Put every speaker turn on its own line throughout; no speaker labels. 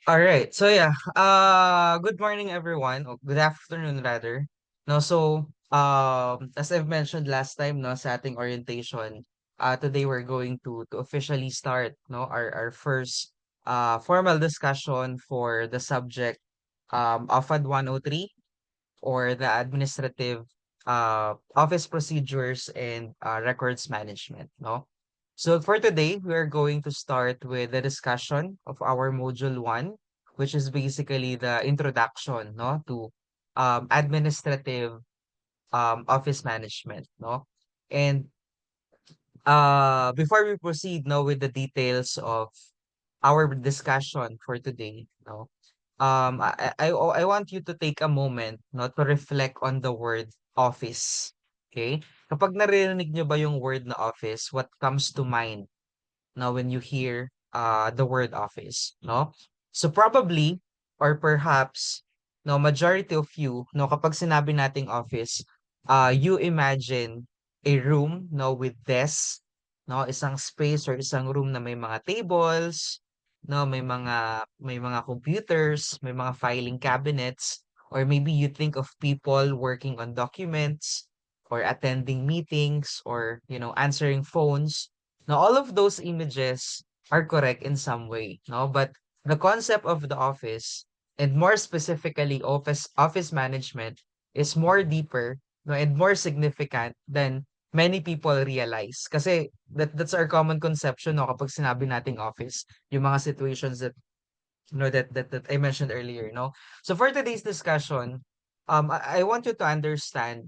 All right. So yeah, good morning everyone. Or good afternoon rather. No, so as I've mentioned last time no sa ating orientation, today we're going to officially start no our first formal discussion for the subject OFAD 103 or the administrative office procedures and records management, no? So for today, we're going to start with the discussion of our module 1, which is basically the introduction, no, to administrative office management, no? And before we proceed now with the details of our discussion for today, no, I want you to take a moment, no, to reflect on the word office. Okay? Kapag narinig nyo ba yung word na office, what comes to mind now when you hear the word office, no? So probably or perhaps no majority of you no kapag sinabi nating office, you imagine a room no with desk, no, isang space or isang room na may mga tables, no, may mga computers, may mga filing cabinets, or maybe you think of people working on documents or attending meetings or answering phones. Now, all of those images are correct in some way, no? But the concept of the office, and more specifically office management, is more deeper, no, and more significant than many people realize. Kasi that's our common conception, no, kapag sinabi nating office, yung mga situations that that I mentioned earlier, no? So for today's discussion, I want you to understand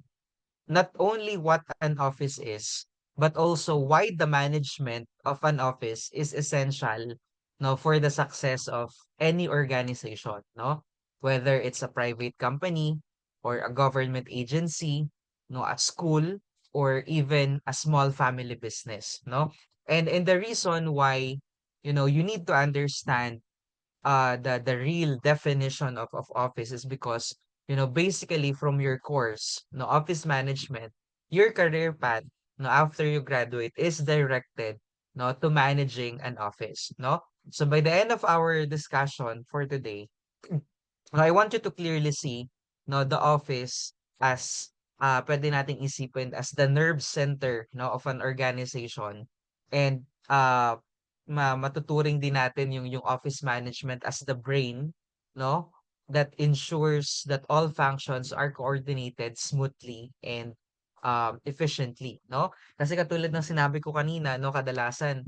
not only what an office is, but also why the management of an office is essential, no, for the success of any organization, no? Whether it's a private company or a government agency, no, a school, or even a small family business, no? And the reason why, you need to understand the real definition of office is because basically from your course no office management, your career path no after you graduate is directed no to managing an office, no. So by the end of our discussion for today, I want you to clearly see no the office as pwede nating isipin as the nerve center no of an organization, and matuturing din natin yung office management as the brain no that ensures that all functions are coordinated smoothly and efficiently, no. Kasi katulad ng sinabi ko kanina no kadalasan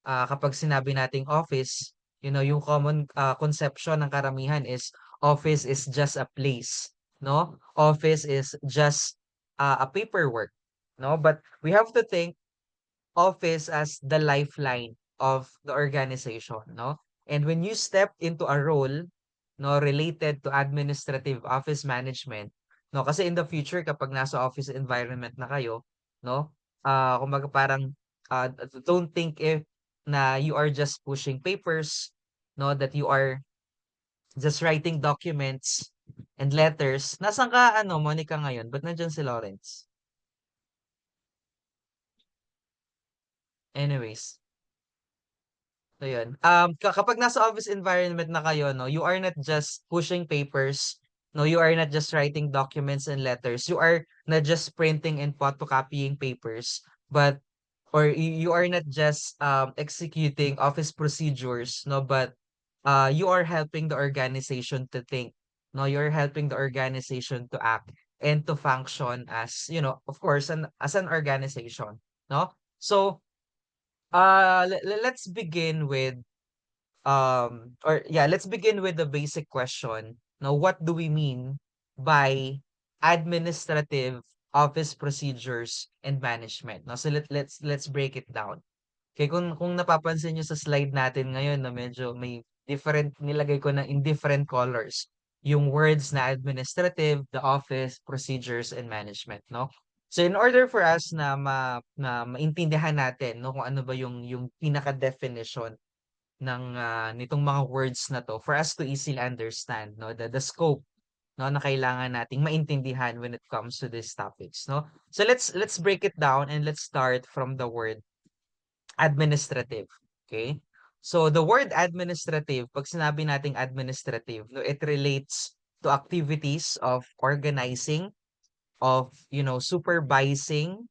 kapag sinabi nating office, yung common conception ng karamihan is office is just a place, no? Office is just a paperwork, no? But we have to think office as the lifeline of the organization, no? And when you step into a role, no, related to administrative office management, no, kasi in the future kapag nasa office environment na kayo, no, kumbaga parang don't think if na you are just pushing papers, no, that you are just writing documents and letters. Nasaan ka ano, Monica ngayon? Ba't nandiyan si Lawrence? Anyways, so yun. Kapag nasa office environment na kayo, no, you are not just pushing papers, no, you are not just writing documents and letters. You are not just printing and photocopying papers, but or you are not just executing office procedures, no, but you are helping the organization to think, no, you're helping the organization to act and to function as, of course, as an organization, no. So let's begin with or yeah, let's begin with the basic question. Now, what do we mean by administrative office procedures and management? Now, so let's break it down. Okay, kung napapansin niyo sa slide natin ngayon na medyo may different, nilagay ko na in different colors yung words na administrative, the office, procedures, and management, no? So in order for us na maintindihan natin no kung ano ba yung pinaka-definition ng nitong mga words na to for us to easily understand no the scope no na kailangan nating maintindihan when it comes to these topics, no. So let's break it down and let's start from the word administrative. Okay? So the word administrative, pag sinabi nating administrative, no, it relates to activities of organizing, of, supervising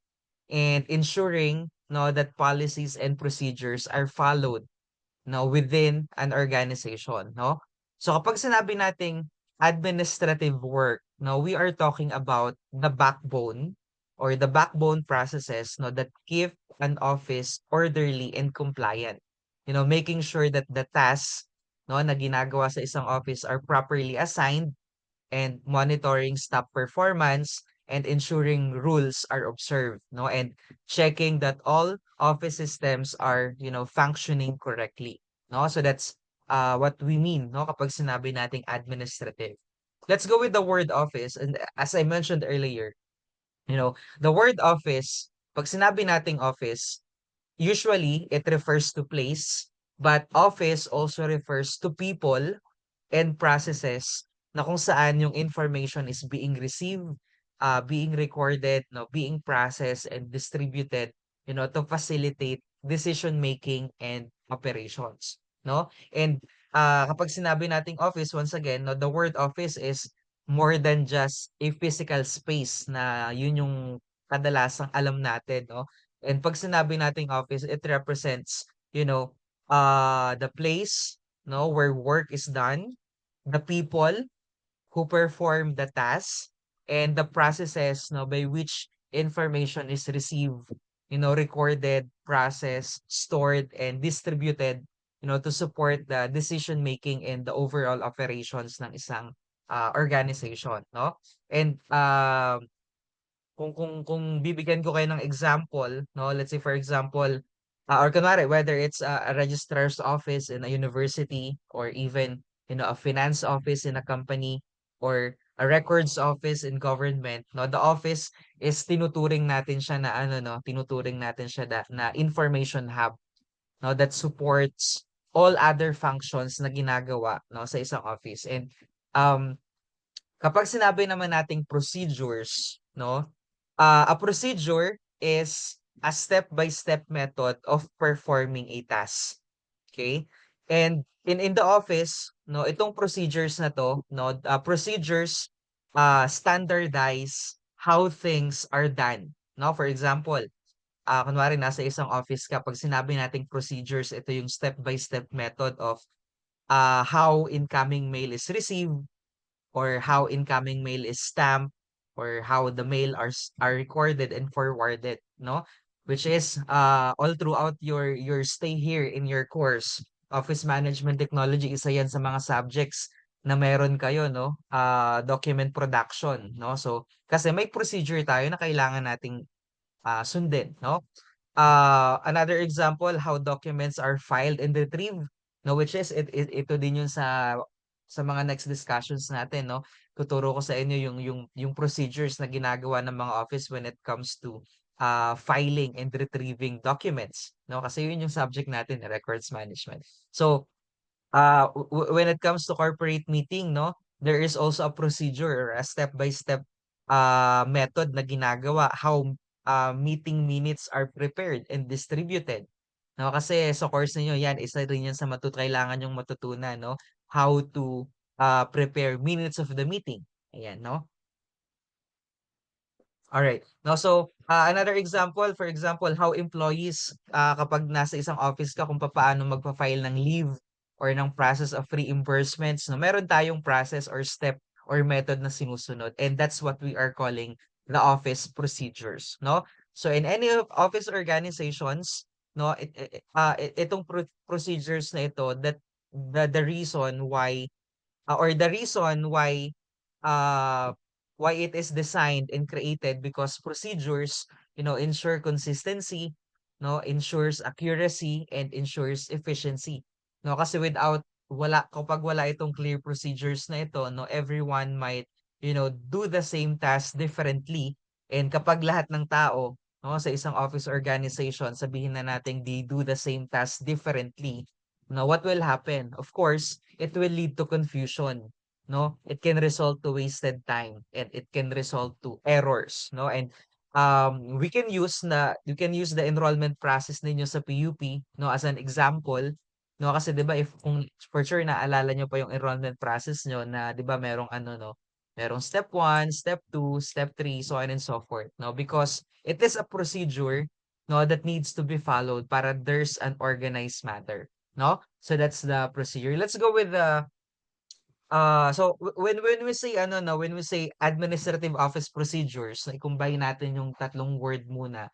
and ensuring, no, that policies and procedures are followed, no, within an organization, no? So kapag sinabi nating administrative work, no, we are talking about the backbone or the backbone processes, no, that keep an office orderly and compliant. Making sure that the tasks, no, na ginagawa sa isang office are properly assigned and monitoring staff performance and ensuring rules are observed, no, and checking that all office systems are, functioning correctly, no. So that's what we mean, no, kapag sinabi nating administrative. Let's go with the word office. And as I mentioned earlier, the word office, pag sinabi nating office, usually it refers to place, but office also refers to people and processes na kung saan yung information is being received, being recorded, no, being processed and distributed, to facilitate decision making and operations, no? And kapag sinabi nating office, once again, no, the word office is more than just a physical space na yun yung kadalasang alam natin, no? And pag sinabi nating office, it represents, the place, no, where work is done, the people who perform the task, and the processes, no, by which information is received, recorded, processed, stored, and distributed, to support the decision making and the overall operations ng isang organization, no? And kung bibigyan ko kayo ng example, no, let's say for example, or kunwari whether it's a registrar's office in a university or even, a finance office in a company or a records office in government, no, the office is tinuturing natin siya na ano, no, tinuturing natin siya na information hub, no, that supports all other functions na ginagawa, no, sa isang office. And um kapag sinabi naman nating procedures, no, a procedure is a step-by-step method of performing a task. Okay? And in the office, no, itong procedures na to, no, procedures standardize how things are done. No, for example, kunwari nasa isang office ka, pag sinabi nating procedures, ito yung step-by-step method of how incoming mail is received, or how incoming mail is stamped, or how the mail are recorded and forwarded, no, which is all throughout your stay here in your course. Office management technology, isa yan sa mga subjects na meron kayo, no, document production, no. So kasi may procedure tayo na kailangan nating sundin, no. Another example, how documents are filed and retrieved, no, which is ito din yun sa mga next discussions natin, no. Tuturo ko sa inyo yung procedures na ginagawa ng mga office when it comes to filing and retrieving documents, no, kasi yun yung subject natin, records management. So when it comes to corporate meeting, no, there is also a procedure or a step-by-step method na ginagawa how meeting minutes are prepared and distributed. No, kasi sa course niyo yan, isa rin yan sa kailangan yung matutunan, no, how to prepare minutes of the meeting. Ayan, no? Alright. No, so, another example, for example, how employees, kapag nasa isang office ka, kung paano magpa-file ng leave or ng process of reimbursements, no, meron tayong process or step or method na sinusunod. And that's what we are calling the office procedures, no? So, in any of office organizations, no, itong procedures na ito, that the reason why or the reason uh why it is designed and created, because procedures, ensure consistency, no, ensures accuracy and ensures efficiency, no, kasi kapag wala itong clear procedures na ito, no, everyone might, do the same task differently. And kapag lahat ng tao, no, sa isang office organization, sabihin na natin they do the same task differently, no, what will happen? Of course, it will lead to confusion, no? It can result to wasted time and it can result to errors, no? And you can use the enrollment process ninyo sa PUP, no, as an example, no? Kasi 'di ba if kung for sure naalala niyo pa yung enrollment process niyo na 'di ba merong ano 'no, merong step 1, step 2, step 3, so on and so forth, no? Because it is a procedure, no, that needs to be followed para there's an organized matter, no? So that's the procedure. Let's go with the so when we say ano 'no, when we say administrative office procedures, na i-combine natin yung tatlong word muna.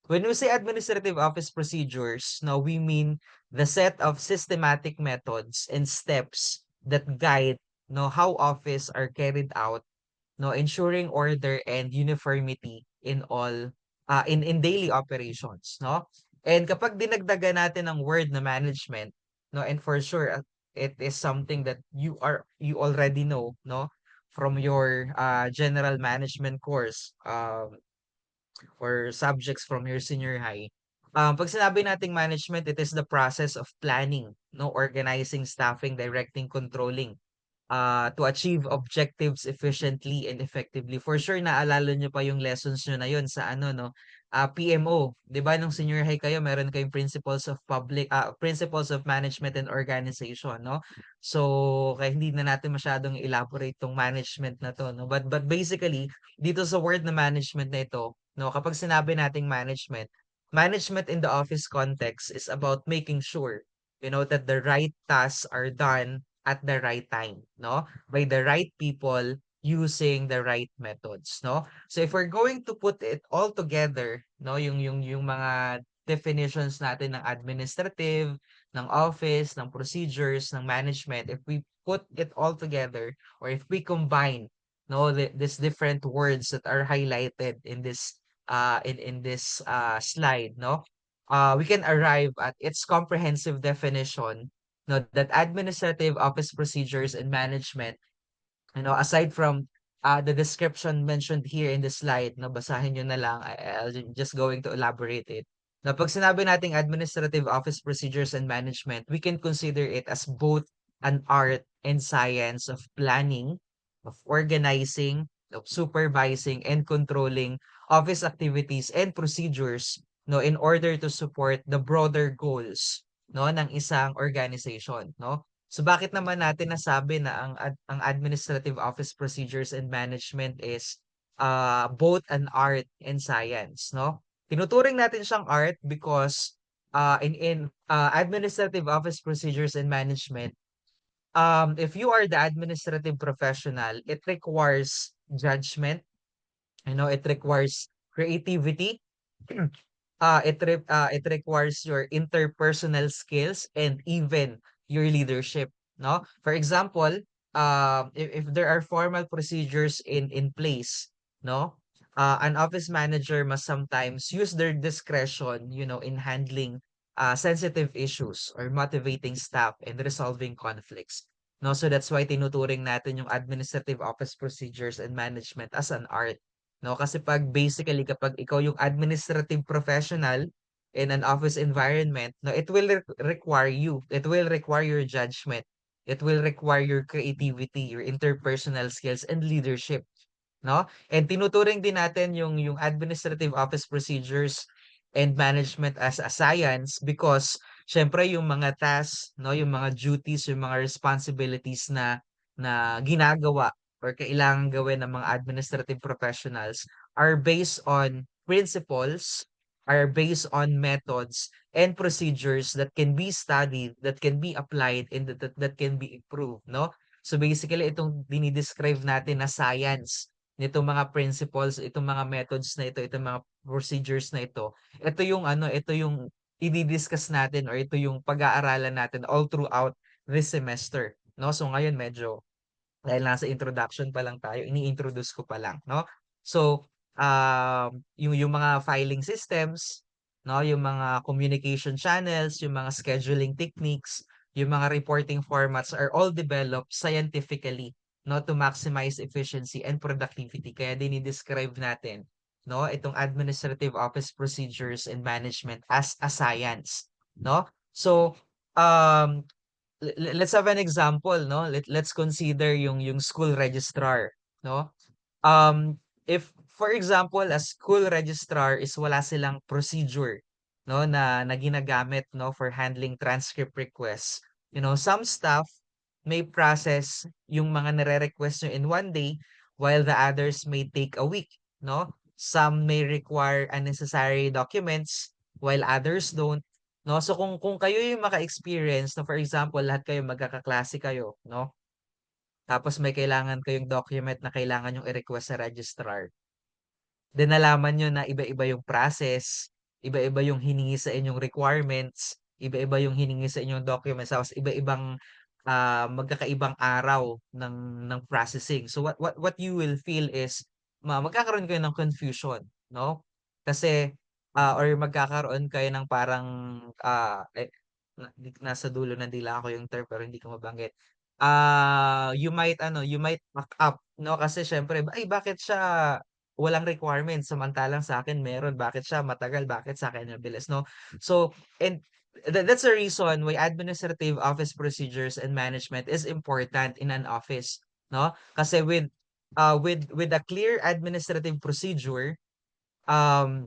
When we say administrative office procedures, no, we mean the set of systematic methods and steps that guide, no, how office are carried out, no, ensuring order and uniformity in all in daily operations, no? And kapag dinagdagan natin ng word na management, no, and for sure it is something that you already know, no, from your general management course or subjects from your senior high. Pag sinabi nating management, it is the process of planning, no, organizing, staffing, directing, controlling to achieve objectives efficiently and effectively. For sure, naalala niyo pa yung lessons niyo na yun sa ano, no? PMO. 'Di ba nung senior high kayo, meron kayong principles of management and organization, no? So, kaya hindi na natin masyadong elaborate tong management na to, no? But basically, dito sa word na management na ito, no, kapag sinabi nating management, management in the office context is about making sure, that the right tasks are done at the right time, no? By the right people using the right methods, no? So if we're going to put it all together, no, yung mga definitions natin ng administrative, ng office, ng procedures, ng management, if we put it all together or if we combine, no, these different words that are highlighted in this slide, no? We can arrive at its comprehensive definition, no, that administrative office procedures and management, aside from the description mentioned here in the slide, no, basahin nyo na lang, just going to elaborate it. Now, pag sinabi nating administrative office procedures and management, we can consider it as both an art and science of planning, of organizing, of supervising and controlling office activities and procedures, no, in order to support the broader goals, no, ng isang organization, no? So bakit naman natin nasabi na ang administrative office procedures and management is both an art and science, no? Tinuturing natin siyang art because in administrative office procedures and management, if you are the administrative professional, it requires judgment, it requires creativity. It requires your interpersonal skills and even your leadership, no? For example, if there are formal procedures in place, no? An office manager must sometimes use their discretion, in handling sensitive issues or motivating staff and resolving conflicts. No, so that's why tinuturing natin yung administrative office procedures and management as an art. No, kasi kapag ikaw yung administrative professional in an office environment, no, it will require you. It will require your judgment. It will require your creativity, your interpersonal skills and leadership, no? And tinuturing din natin yung administrative office procedures and management as a science because syempre yung mga tasks, no, yung mga duties, yung mga responsibilities na ginagawa or kailangan gawin ng mga administrative professionals are based on principles, are based on methods and procedures that can be studied, that can be applied, and that can be improved, no? So basically, itong dinidescribe natin na science nitong mga principles, itong mga methods na ito, itong mga procedures na ito yung i-discuss natin or ito yung pag-aaralan natin all throughout this semester, no? So ngayon medyo dahil nasa introduction pa lang tayo, ini-introduce ko pa lang, no? So, yung mga filing systems, no, yung mga communication channels, yung mga scheduling techniques, yung mga reporting formats are all developed scientifically, no, to maximize efficiency and productivity. Kaya dinidescribe natin, no, itong administrative office procedures and management as a science, no? So, um, let's have an example, no? Let's consider yung school registrar, no? If for example, a school registrar is wala silang procedure, no na ginagamit no for handling transcript requests. Some staff may process yung mga nire-request nyo in one day while the others may take a week, no? Some may require unnecessary documents while others don't, no? So kung kayo yung maka-experience, no, for example, lahat kayo magkakaklase kayo, no? Tapos may kailangan kayong document na kailangan yung i-request sa registrar. Then nalaman niyo na iba-iba yung process, iba-iba yung hiningi sa inyong requirements, iba-iba yung hiningi sa inyong documents, tapos iba-ibang magkakaibang araw ng processing. So what you will feel is magkakaroon kayo ng confusion, no? Kasi or magkakaroon kayo ng parang nasa dulo ng dila ko yung term pero hindi ko mabanggit. You might back up, no? Kasi syempre, ay bakit siya walang requirements samantalang sa akin meron, bakit siya matagal, bakit sa akin mabilis, no? So, and that's the reason why administrative office procedures and management is important in an office, no? Kasi with a clear administrative procedure, um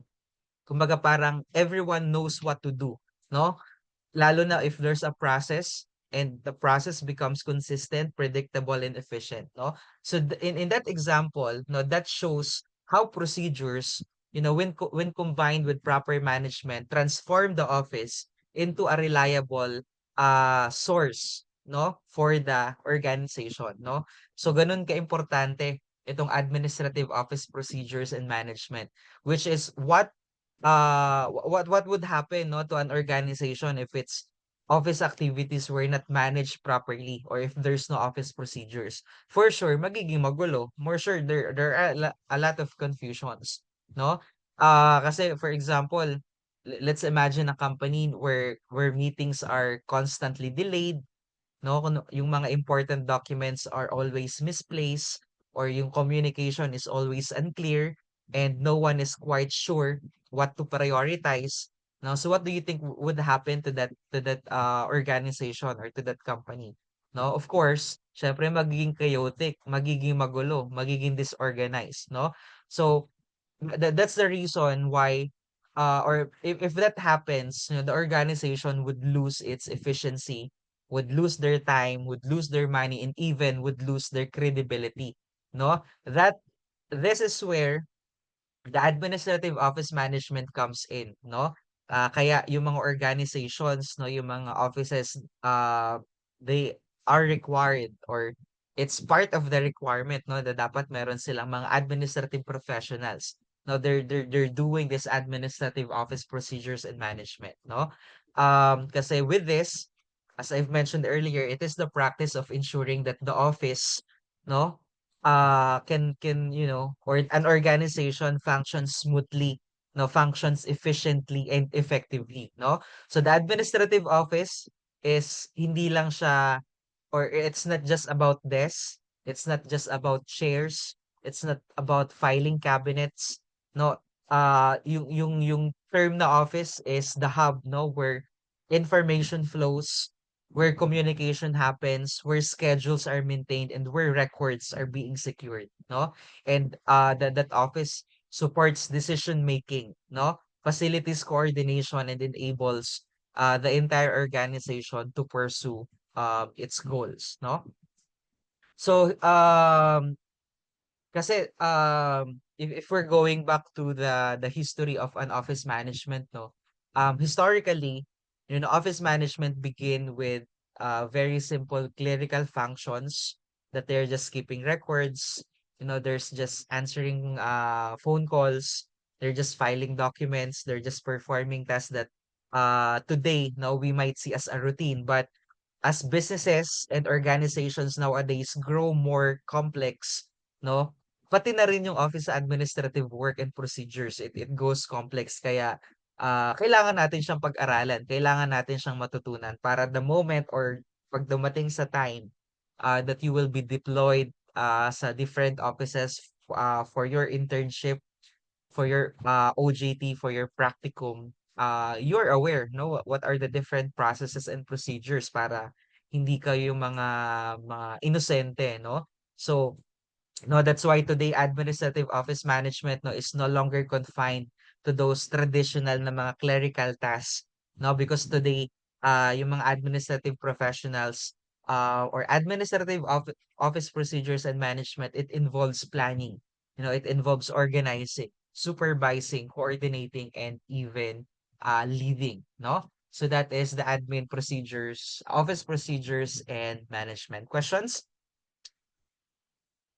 kumbaga parang everyone knows what to do, no? Lalo na if there's a process and the process becomes consistent, predictable, and efficient, no? So in that example, no, that shows how procedures, when combined with proper management, transform the office into a reliable source, no, for the organization, no? So ganun ka-importante itong administrative office procedures and management, which is what would happen, no, to an organization if its office activities were not managed properly or if there's no office procedures. For sure magiging magulo, more sure there are a lot of confusions, no? Kasi for example, let's imagine a company where meetings are constantly delayed, no? Yung mga important documents are always misplaced or yung communication is always unclear and no one is quite sure what to prioritize. Now, so what do you think would happen to that organization or to that company? No, of course, syempre magiging chaotic, magiging magulo, magiging disorganized, no? So that's the reason why or if that happens, the organization would lose its efficiency, would lose their time, would lose their money, and even would lose their credibility, no? This is where the administrative office management comes in, no? Kaya yung mga organizations, no, yung mga offices, they are required or it's part of the requirement, no, na dapat meron silang mga administrative professionals. No, they're doing this administrative office procedures and management, no? Kasi with this, as I've mentioned earlier, it is the practice of ensuring that the office, no, can or an organization functions smoothly, no, functions efficiently and effectively, no? So the administrative office is hindi lang siya or it's not just about desks, it's not just about chairs, it's not about filing cabinets, no. Yung term na office is the hub, no, where information flows, where communication happens, where schedules are maintained, and where records are being secured, no? And that office supports decision making, no? Facilities coordination and enables the entire organization to pursue its goals, no? So kasi if we're going back to the history of an office management, no, historically, office management begin with very simple clerical functions that they're just keeping records. There's just answering phone calls. They're just filing documents. They're just performing tasks that today now we might see as a routine, but as businesses and organizations nowadays grow more complex, no? Pati na rin yung office administrative work and procedures, it goes complex. Kaya kailangan natin siyang pag-aralan, kailangan natin siyang matutunan para the moment or pag dumating sa time that you will be deployed sa different offices for your internship, for your OJT, for your practicum, you're aware, no, what are the different processes and procedures para hindi kayo mga inosente, no? So, no, that's why today administrative office management, no, is no longer confined to those traditional na mga clerical tasks, no? Because today, yung mga administrative professionals, or administrative office procedures and management, it involves planning. It involves organizing, supervising, coordinating, and even leading, no? So that is the admin procedures, office procedures, and management. Questions?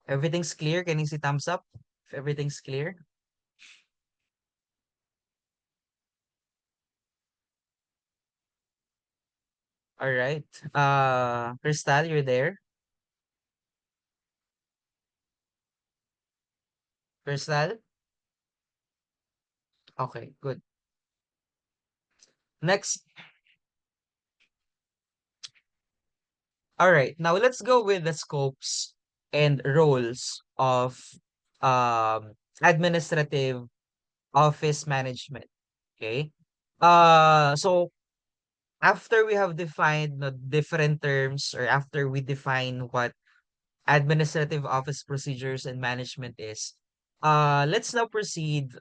Everything's clear? Can you see thumbs up if everything's clear? All right. Crystal, you're there? Crystal? Okay, good. Next. All right. Now let's go with the scopes and roles of administrative office management. Okay. So after we have defined the different terms, or after we define what administrative office procedures and management is, let's now proceed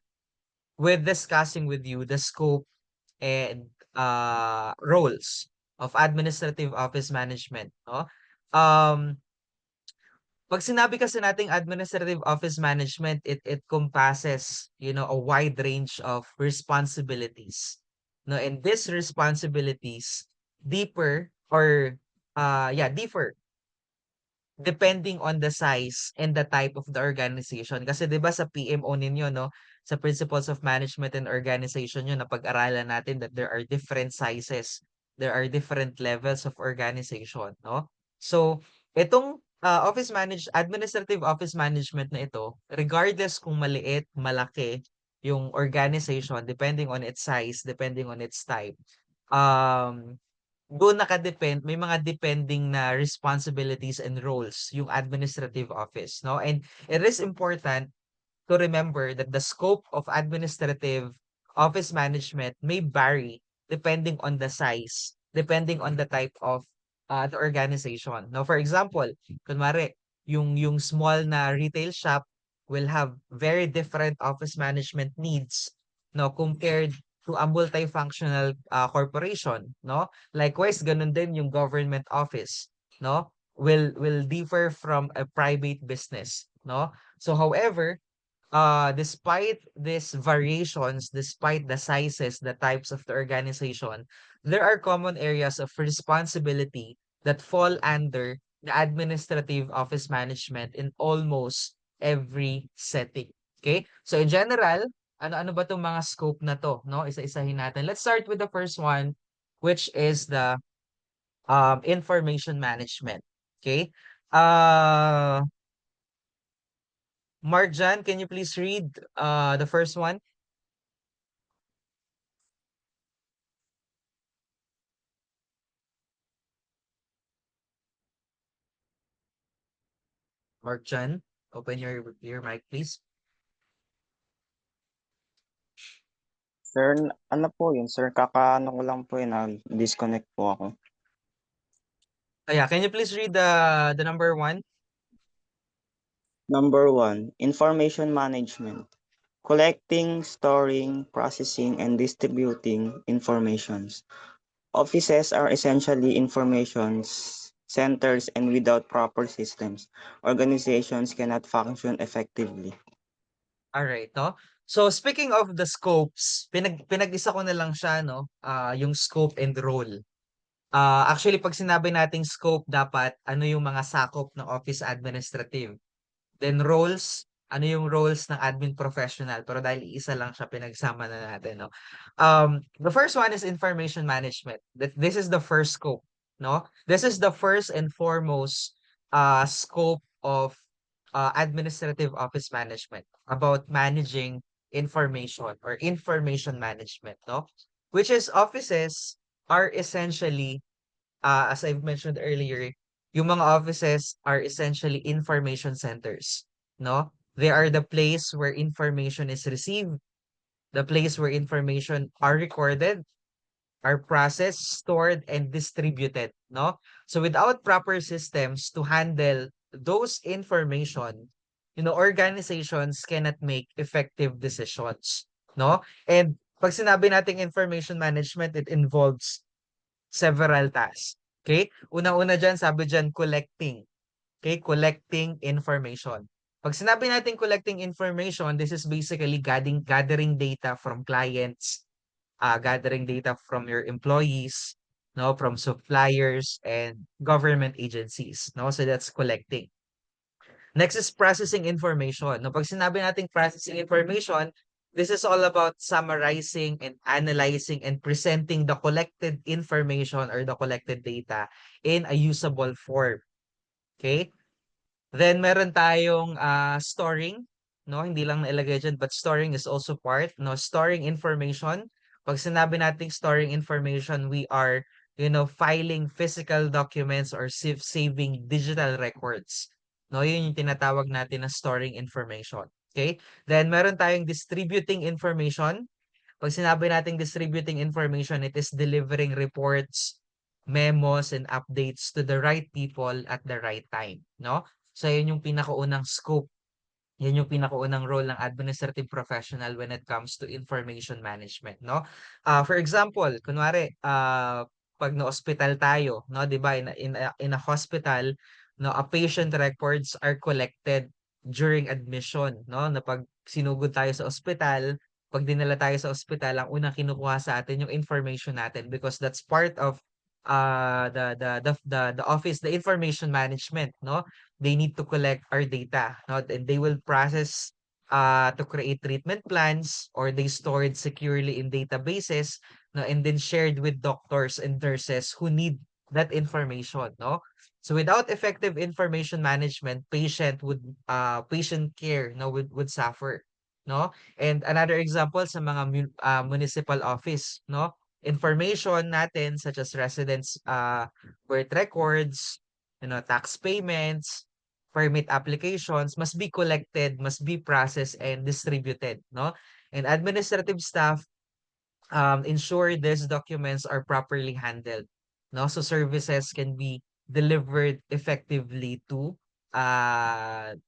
with discussing with you the scope and roles of administrative office management, no? Um, Pag sinabi kasi nating administrative office management, it compasses, a wide range of responsibilities. No, and these responsibilities differ depending on the size and the type of the organization. Kasi 'di ba sa PMO ninyo, no, sa Principles of Management and Organization yun, napag-aralan natin that there are different sizes, there are different levels of organization, no? So, itong administrative office management na ito, regardless kung maliit, malaki yung organization, depending on its size, depending on its type, um doon may mga depending na responsibilities and roles yung administrative office, no? And it is important to remember that the scope of administrative office management may vary depending on the size, depending on the type of the organization. Now, for example, kunwari, yung small na retail shop will have very different office management needs, no, compared to a multifunctional corporation, no? Likewise, ganun din yung government office, no? Will differ from a private business, no? So, however, despite these variations, despite the sizes, the types of the organization, there are common areas of responsibility that fall under the administrative office management in almost every setting. Okay? So in general, ano-ano ba 'tong mga scope na 'to, no? Isa-isahin natin. Let's start with the first one, which is the information management. Okay? Uh Marjan, can you please read the first one? Marjan, open your mic, please.
Sir, ano po yun sir, kakaano ko lang po yun, nag-disconnect po ako.
Yeah, can you please read the number one?
Number 1, information management. Collecting, storing, processing, and distributing informations. Offices are essentially information centers, and without proper systems, organizations cannot function effectively.
All right, no? So speaking of the scopes, pinag-isa ko na lang siya, no? Yung scope and role. Actually, pag sinabi nating scope, dapat ano yung mga sakop ng office administrative. Then roles, ano yung roles ng admin professional. Pero dahil isa lang siya, pinagsama na natin, no? The first one is information management. This is the first scope, no? This is the first and foremost scope of administrative office management, about managing information or information management, no? Which is offices are essentially, as I've mentioned earlier, yung mga offices are essentially information centers, no? They are the place where information is received, the place where information are recorded, are processed, stored, and distributed, no? So without proper systems to handle those information, organizations cannot make effective decisions. no? And pag sinabi nating information management, it involves several tasks. Okay? Una-una dyan, sabi dyan, collecting. Okay? Collecting information. Pag sinabi natin collecting information, this is basically gathering data from clients, gathering data from your employees, no, from suppliers and government agencies, no? So that's collecting. Next is processing information. No, pag sinabi nating processing information, this is all about summarizing and analyzing and presenting the collected information or the collected data in a usable form. Okay? Then meron tayong storing, no? Hindi lang nailagay diyan, but storing is also part, no? Storing information. Pag sinabi nating storing information, we are, filing physical documents or saving digital records. No, yun yung tinatawag natin na storing information. Okay? Then meron tayong distributing information. Pag sinabi nating distributing information, it is delivering reports, memos, and updates to the right people at the right time, no? So, yun yung pinakaunang scope. Yan yung pinakaunang role ng administrative professional when it comes to information management, no? For example, kunwari, pag na-hospital tayo, no, 'di ba, in a hospital, no, a patient records are collected during admission, no? Na pag sinugod tayo sa ospital, pag dinala tayo sa ospital, ang unang kinukuha sa atin yung information natin because that's part of the office, the information management, no? They need to collect our data, no? And they will process to create treatment plans, or they store it securely in databases, no? And then shared with doctors and nurses who need that information, no? So without effective information management, patient care, no, would suffer, no? And another example sa mga municipal office, no? Information natin such as residents birth records, tax payments, permit applications must be collected, must be processed and distributed, no? And administrative staff ensure these documents are properly handled, no? So services can be delivered effectively to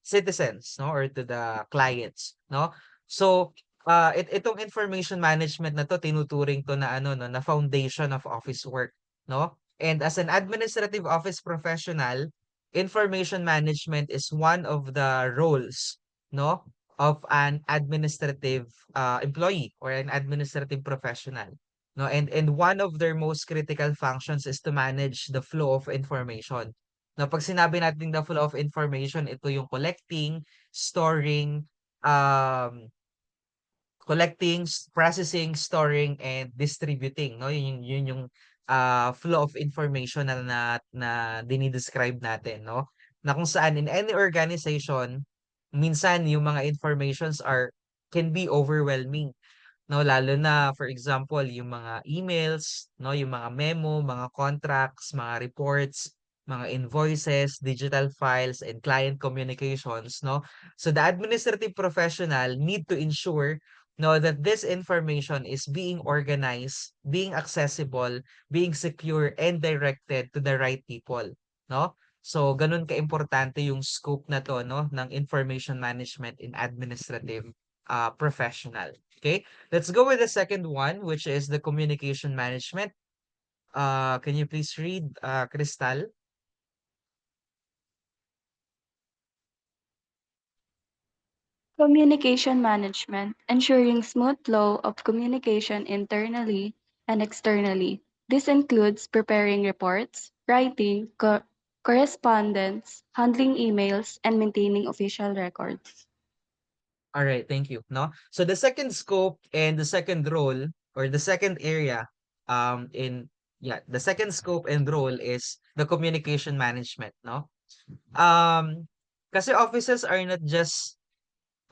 citizens, no, or to the clients, no? So itong information management na to tinuturing to na ano no, na foundation of office work, no? And as an administrative office professional, information management is one of the roles, no, of an administrative employee or an administrative professional, no, and one of their most critical functions is to manage the flow of information. Now pag sinabi natin the flow of information, ito yung storing um processing, storing, and distributing, no? Yun yung flow of information na dinidescribe natin, no? Na kung saan in any organization, minsan yung mga informations can be overwhelming, no? Lalo na for example, yung mga emails, no, yung mga memo, mga contracts, mga reports, mga invoices, digital files, and client communications, no? So the administrative professional need to ensure, no, that this information is being organized, being accessible, being secure, and directed to the right people, no? So ganun ka-importante yung scope na to, no, ng information management in administrative professional. Okay? Let's go with the second one, which is the communication management. Can you please read, Crystal?
Communication management, ensuring smooth flow of communication internally and externally. This includes preparing reports, writing correspondence, handling emails, and maintaining official records.
All right, thank you. No? So the second scope and the second role, or the second area the second scope and role is the communication management, no? Um Kasi offices are not just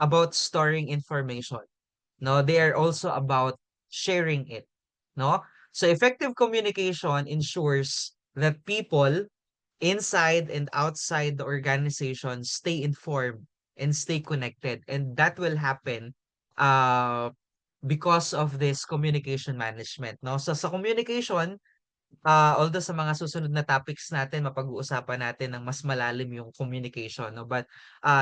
about storing information. No, they are also about sharing it, no? So effective communication ensures that people inside and outside the organization stay informed and stay connected, and that will happen uh because of this communication management, no? So sa communication, although sa mga susunod na topics natin mapag-uusapan natin ng mas malalim yung communication, no? But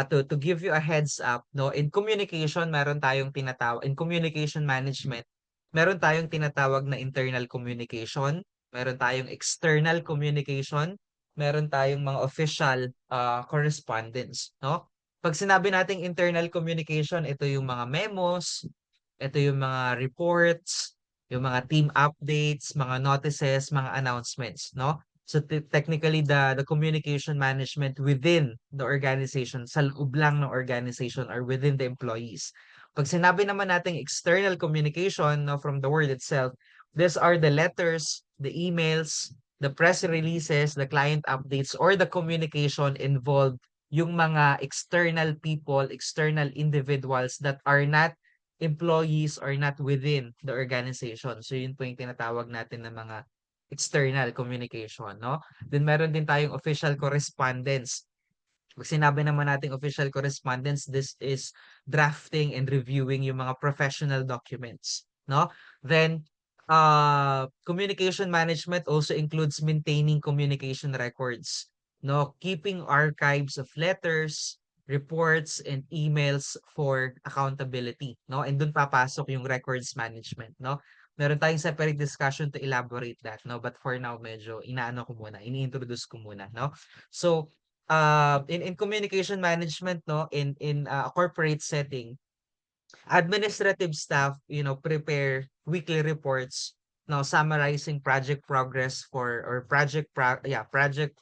to give you a heads up, no, in communication meron tayong tinatawag in communication management, meron tayong tinatawag na internal communication, meron tayong external communication, meron tayong mga official correspondence, no? Pag sinabi nating internal communication, ito yung mga memos, ito yung mga reports, yung mga team updates, mga notices, mga announcements, no? So technically the communication management within the organization, sa loob lang ng organization or within the employees. Pag sinabi naman nating external communication, no, from the word itself, these are the letters, the emails, the press releases, the client updates, or the communication involved yung mga external people, external individuals that are not employees or not within the organization. So yun po yung tinatawag natin ng mga external communication, no? Then meron din tayong official correspondence. Pag sinabi naman nating official correspondence, this is drafting and reviewing yung mga professional documents, no? Then communication management also includes maintaining communication records, no? Keeping archives of letters, reports, and emails for accountability, no? And dun papasok yung records management, no? Meron tayong separate discussion to elaborate that, no? But for now, medyo inaano ko muna, ini-introduce ko muna, no? So, in communication management, no, in a corporate setting, administrative staff, prepare weekly reports, no, summarizing project progress for or project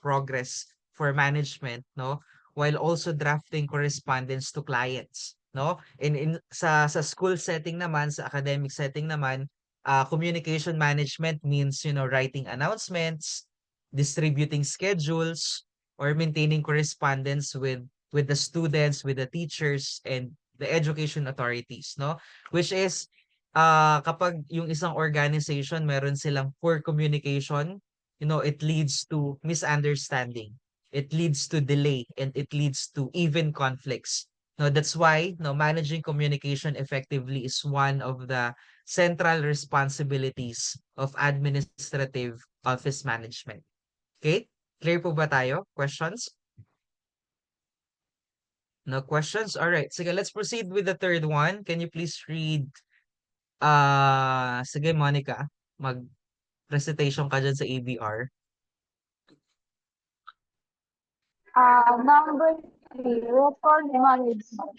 progress for management, no, while also drafting correspondence to clients, no. Sa school setting naman, sa academic setting naman, communication management means, writing announcements, distributing schedules, or maintaining correspondence with the students, with the teachers, and the education authorities, no? Which is, kapag yung isang organization, meron silang poor communication, it leads to misunderstanding. It leads to delay and it leads to even conflicts. No, that's why, no, managing communication effectively is one of the central responsibilities of administrative office management. Okay? Clear po ba tayo? Questions? No questions? All right. Sige, let's proceed with the third one. Can you please read, sige, Monica, mag-recitation ka dyan sa ABR.
Number 3, record management.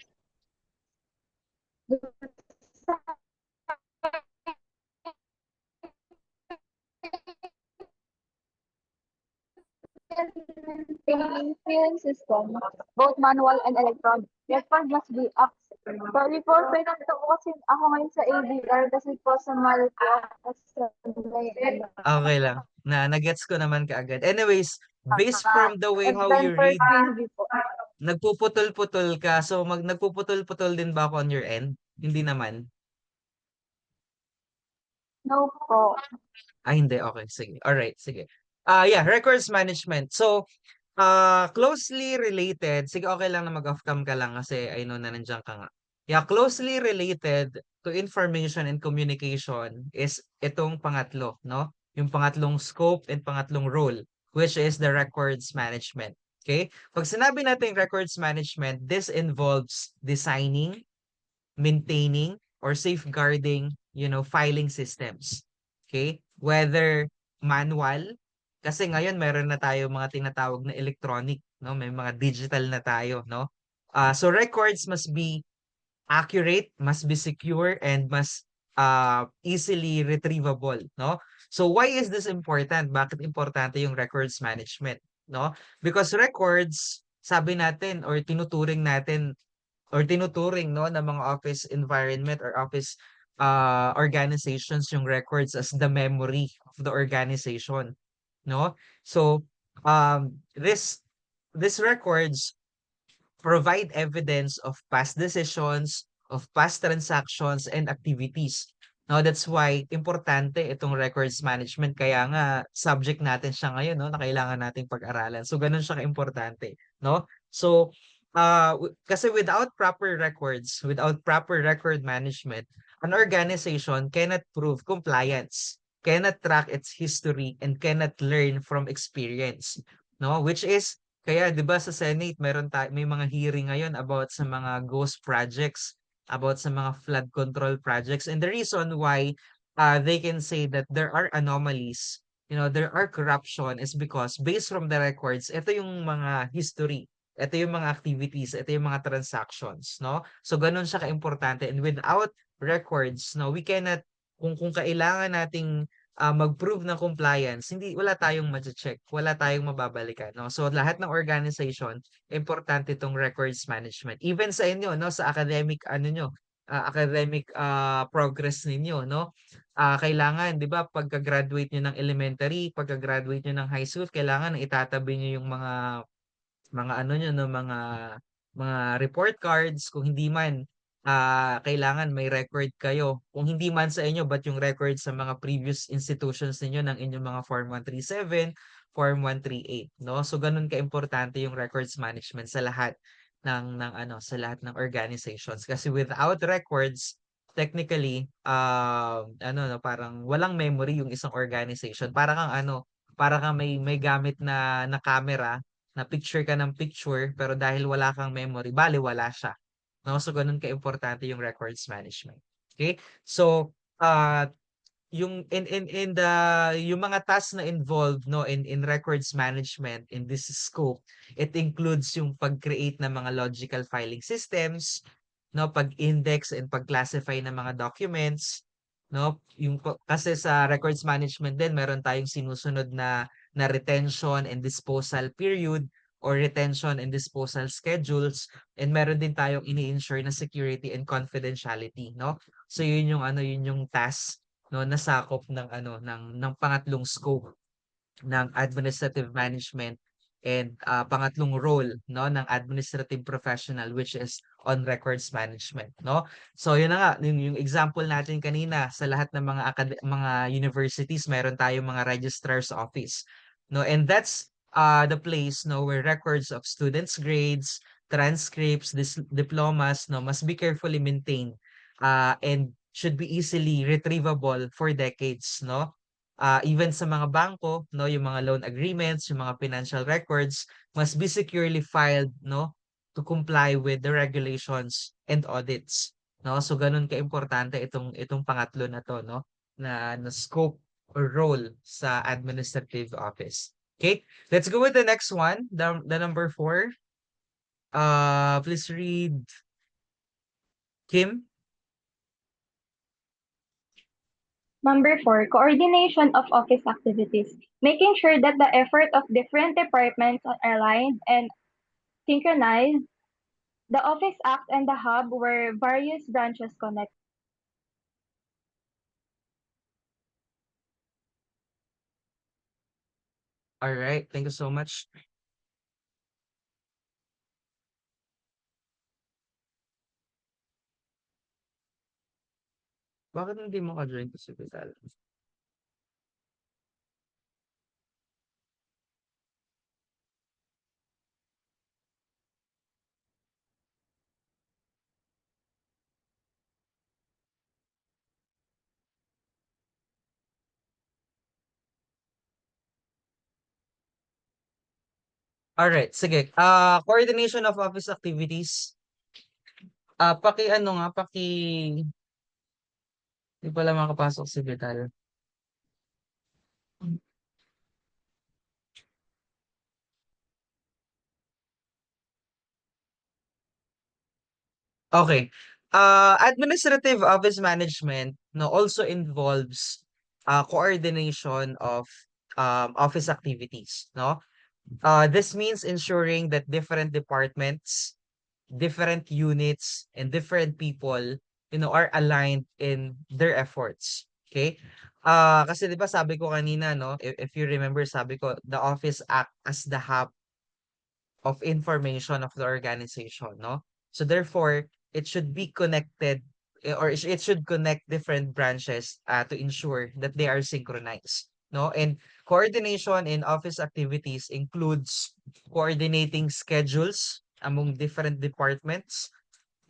Maintaining filing system, both manual and electronic. Record must be accurate. Sorry po, pinag ko kasi ako ngayon sa ADR kasi po sa Malta sa
Okay lang. Na-gets ko naman kaagad. Anyways, based from the way
and
how
then
you
per
read,
PhD po.
nagpuputol-putol ka. So, nagpuputol-putol din ba ako on your end? Hindi naman.
No po.
Hindi. Okay, sige. Alright, sige. Yeah, records management. So, closely related. Sige, okay lang na mag-off cam ka lang kasi I know na nandiyan ka nga. Yeah, closely related to information and communication is itong pangatlo, no? Yung pangatlong scope and pangatlong role, which is the records management. Okay? Pag sinabi natin records management, this involves designing, maintaining, or safeguarding, filing systems. Okay? Whether manual, kasi ngayon meron na tayo mga tinatawag na electronic, no? May mga digital na tayo, no? So records must be accurate, must be secure, and must easily retrievable, no? So why is this important? Bakit importante yung records management, no? Because records, sabi natin or tinuturing natin or tinuturing, no, ng mga office environment or office organizations yung records as the memory of the organization, no? So this records provide evidence of past decisions, of past transactions and activities. No, that's why importante itong records management, kaya nga subject natin siya ngayon, no, na kailangan nating pag-aralan. So ganun siya kaimportante, no? So kasi without proper records, without proper record management, an organization cannot prove compliance. cannot track its history and cannot learn from experience, no? Which is kaya 'di ba sa Senate may mga hearing ngayon about sa mga ghost projects, about sa mga flood control projects, and the reason why they can say that there are anomalies, there are corruption is because based from the records, ito yung mga history, ito yung mga activities, ito yung mga transactions, no? So ganun siya kaimportante, and without records, no, we cannot kung kailangan nating mag-prove ng compliance, wala tayong check, wala tayong mababalikan, no? So lahat ng organization, importante itong records management. Even sa inyo, no, sa academic academic progress ninyo, no? Kailangan, 'di ba, pagka-graduate niyo ng elementary, pagka-graduate niyo ng high school, kailangan itatabi niyo yung mga ano niyo, no, mga report cards. Kung hindi man, kailangan may record kayo. Kung hindi man sa inyo, but yung record sa mga previous institutions ninyo ng inyong mga Form 137, Form 138, no? So ganun kaimportante yung records management sa lahat sa lahat ng organizations. Kasi without records, technically, no, parang walang memory yung isang organization. Para kang may gamit na camera, na picture ka ng picture, pero dahil wala kang memory, wala siya. No? So, ganun ka-importante yung records management. Okay? So, yung mga tasks na involved, no, in records management in this scope, it includes yung pag-create ng mga logical filing systems, no, pag-index and pag-classify ng mga documents, no, kasi sa records management din meron tayong sinusunod na retention and disposal period or retention and disposal schedules, and meron din tayong ini-ensure na security and confidentiality, no? So yun yung task, no, nasakop ng pangatlong scope ng administrative management, and pangatlong role, no, ng administrative professional, which is on records management, no? So yun na nga, yung example natin kanina, sa lahat ng mga universities meron tayong mga registrar's office, no, and that's the place, no, where records of students' grades, transcripts, diplomas, no, must be carefully maintained, and should be easily retrievable for decades, no? Even sa mga bangko, no, yung mga loan agreements, yung mga financial records must be securely filed, no, to comply with the regulations and audits, no? So ganun kaimportante itong pangatlo na to, no, na scope or role sa administrative office. Okay, let's go with the next one, the number 4. Please read, Kim.
Number 4, coordination of office activities. Making sure that the effort of different departments are aligned and synchronized. The office acts and the hub where various branches connect.
All right, thank you so much. Bakit hindi mo ka-join to si Vital? Alright, sige. Coordination of office activities. Di pala makapasok si Vital. Okay. Administrative office management, no, also involves coordination of office activities, no? This means ensuring that different departments, different units, and different people, are aligned in their efforts. Okay? Kasi 'di ba sabi ko kanina, no, if you remember, sabi ko the office act as the hub of information of the organization, no? So therefore, it should be connected, or it should connect different branches to ensure that they are synchronized, no? And coordination in office activities includes coordinating schedules among different departments,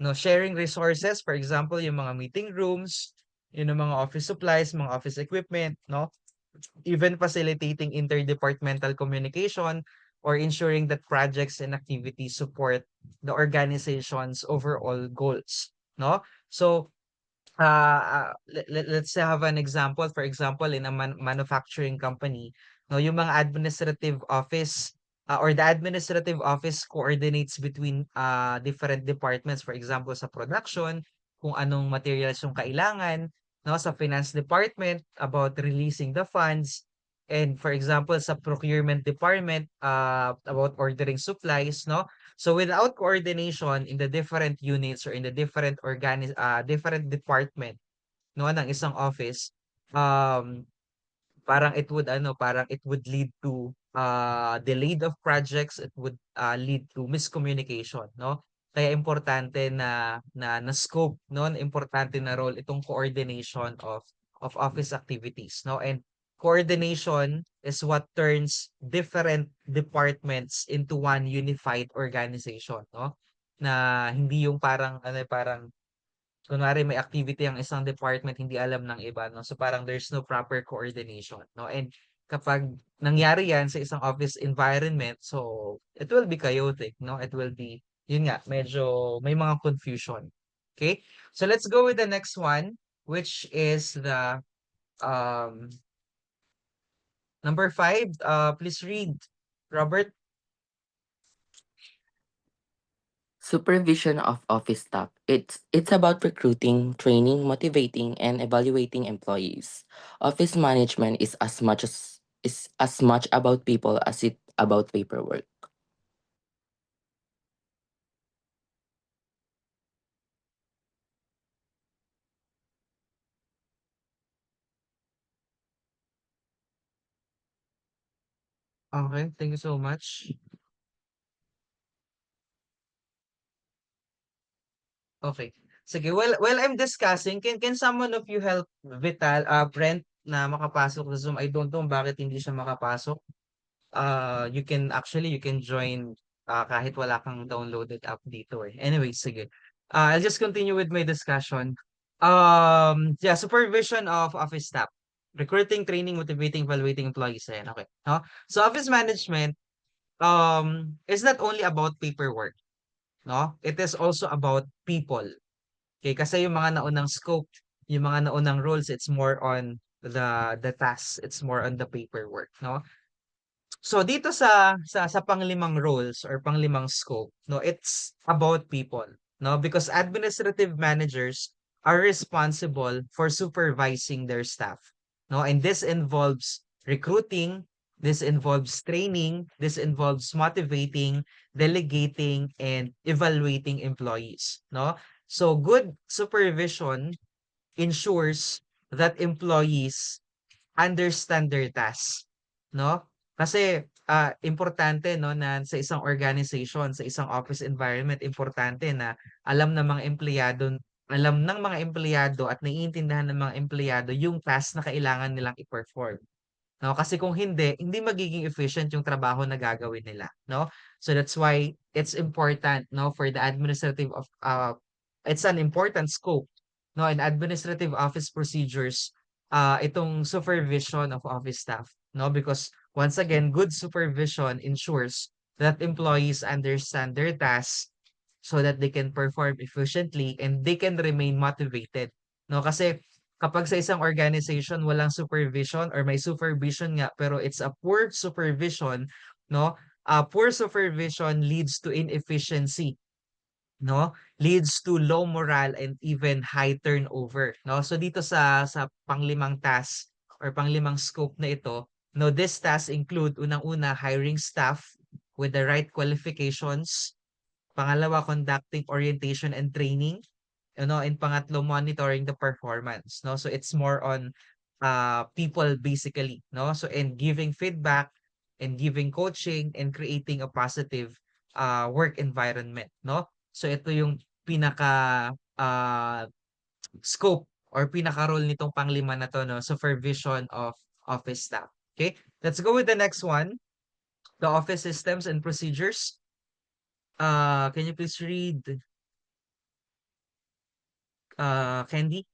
no, sharing resources, for example, yung mga meeting rooms, yun ang mga office supplies, mga office equipment, no? Even facilitating interdepartmental communication or ensuring that projects and activities support the organization's overall goals, no? So, let's say have an example. For example, in a manufacturing company, no, yung mga administrative office or the administrative office coordinates between different departments. For example, sa production, kung anong materials yung kailangan, no, sa finance department about releasing the funds, and for example, sa procurement department about ordering supplies, no. So without coordination in the different units or in the different department, no, ng isang office, um parang it would lead to delayed of projects, it would lead to miscommunication, no? Kaya importante na scope, no, na importante na role itong coordination of office activities, no? And coordination is what turns different departments into one unified organization, no? Na hindi yung parang kunwari may activity ang isang department hindi alam ng iba, no? So parang there's no proper coordination, no? And kapag nangyari yan sa isang office environment, so it will be chaotic, no? It will be, yun nga, medyo may mga confusion. Okay? So let's go with the next one, which is the um number 5. Please read, Robert.
Supervision of office staff. It's about recruiting, training, motivating, and evaluating employees. Office management is as much about people as it about paperwork.
Okay, thank you so much. Okay. Sige, while I'm discussing, can someone of you help Brent na makapasok sa Zoom? I don't know bakit hindi siya makapasok. You can join kahit wala kang downloaded app dito eh. Anyway, sige. I'll just continue with my discussion. Yeah, supervision of office staff. Recruiting, training, motivating, evaluating employees. Ayan, okay. No? So office management is not only about paperwork, no? It is also about people. Okay, kasi yung mga naunang scope, yung mga naunang roles, it's more on the tasks, it's more on the paperwork, no? So dito sa panglimang roles or panglimang scope, no, it's about people, no? Because administrative managers are responsible for supervising their staff, no? And this involves recruiting, this involves training, this involves motivating, delegating, and evaluating employees, no? So good supervision ensures that employees understand their tasks, no? Kasi importante no na sa isang organization, sa isang office environment, importante na alam ng mga empleyado at naiintindihan ng mga empleyado yung task na kailangan nilang i-perform. No, kasi kung hindi magiging efficient yung trabaho na gagawin nila, no? So that's why it's important, no, for the administrative of it's an important scope, no, in administrative office procedures, itong supervision of office staff, no? Because once again, good supervision ensures that employees understand their tasks so that they can perform efficiently and they can remain motivated, no? Kasi kapag sa isang organization walang supervision or may supervision nga pero it's a poor supervision, no? Poor supervision leads to inefficiency, no? Leads to low morale and even high turnover, no? So dito sa panglimang task or panglimang scope na ito, no, this task include unang-una hiring staff with the right qualifications, pangalawa conducting orientation and training, and pangatlo monitoring the performance, no? So it's more on people basically, no? So and giving feedback and giving coaching and creating a positive work environment, no? So ito yung pinaka scope or pinaka role nitong panglima na to, no? Supervision of office staff. Okay? Let's go with the next one. The office systems and procedures. Can you please read Candy?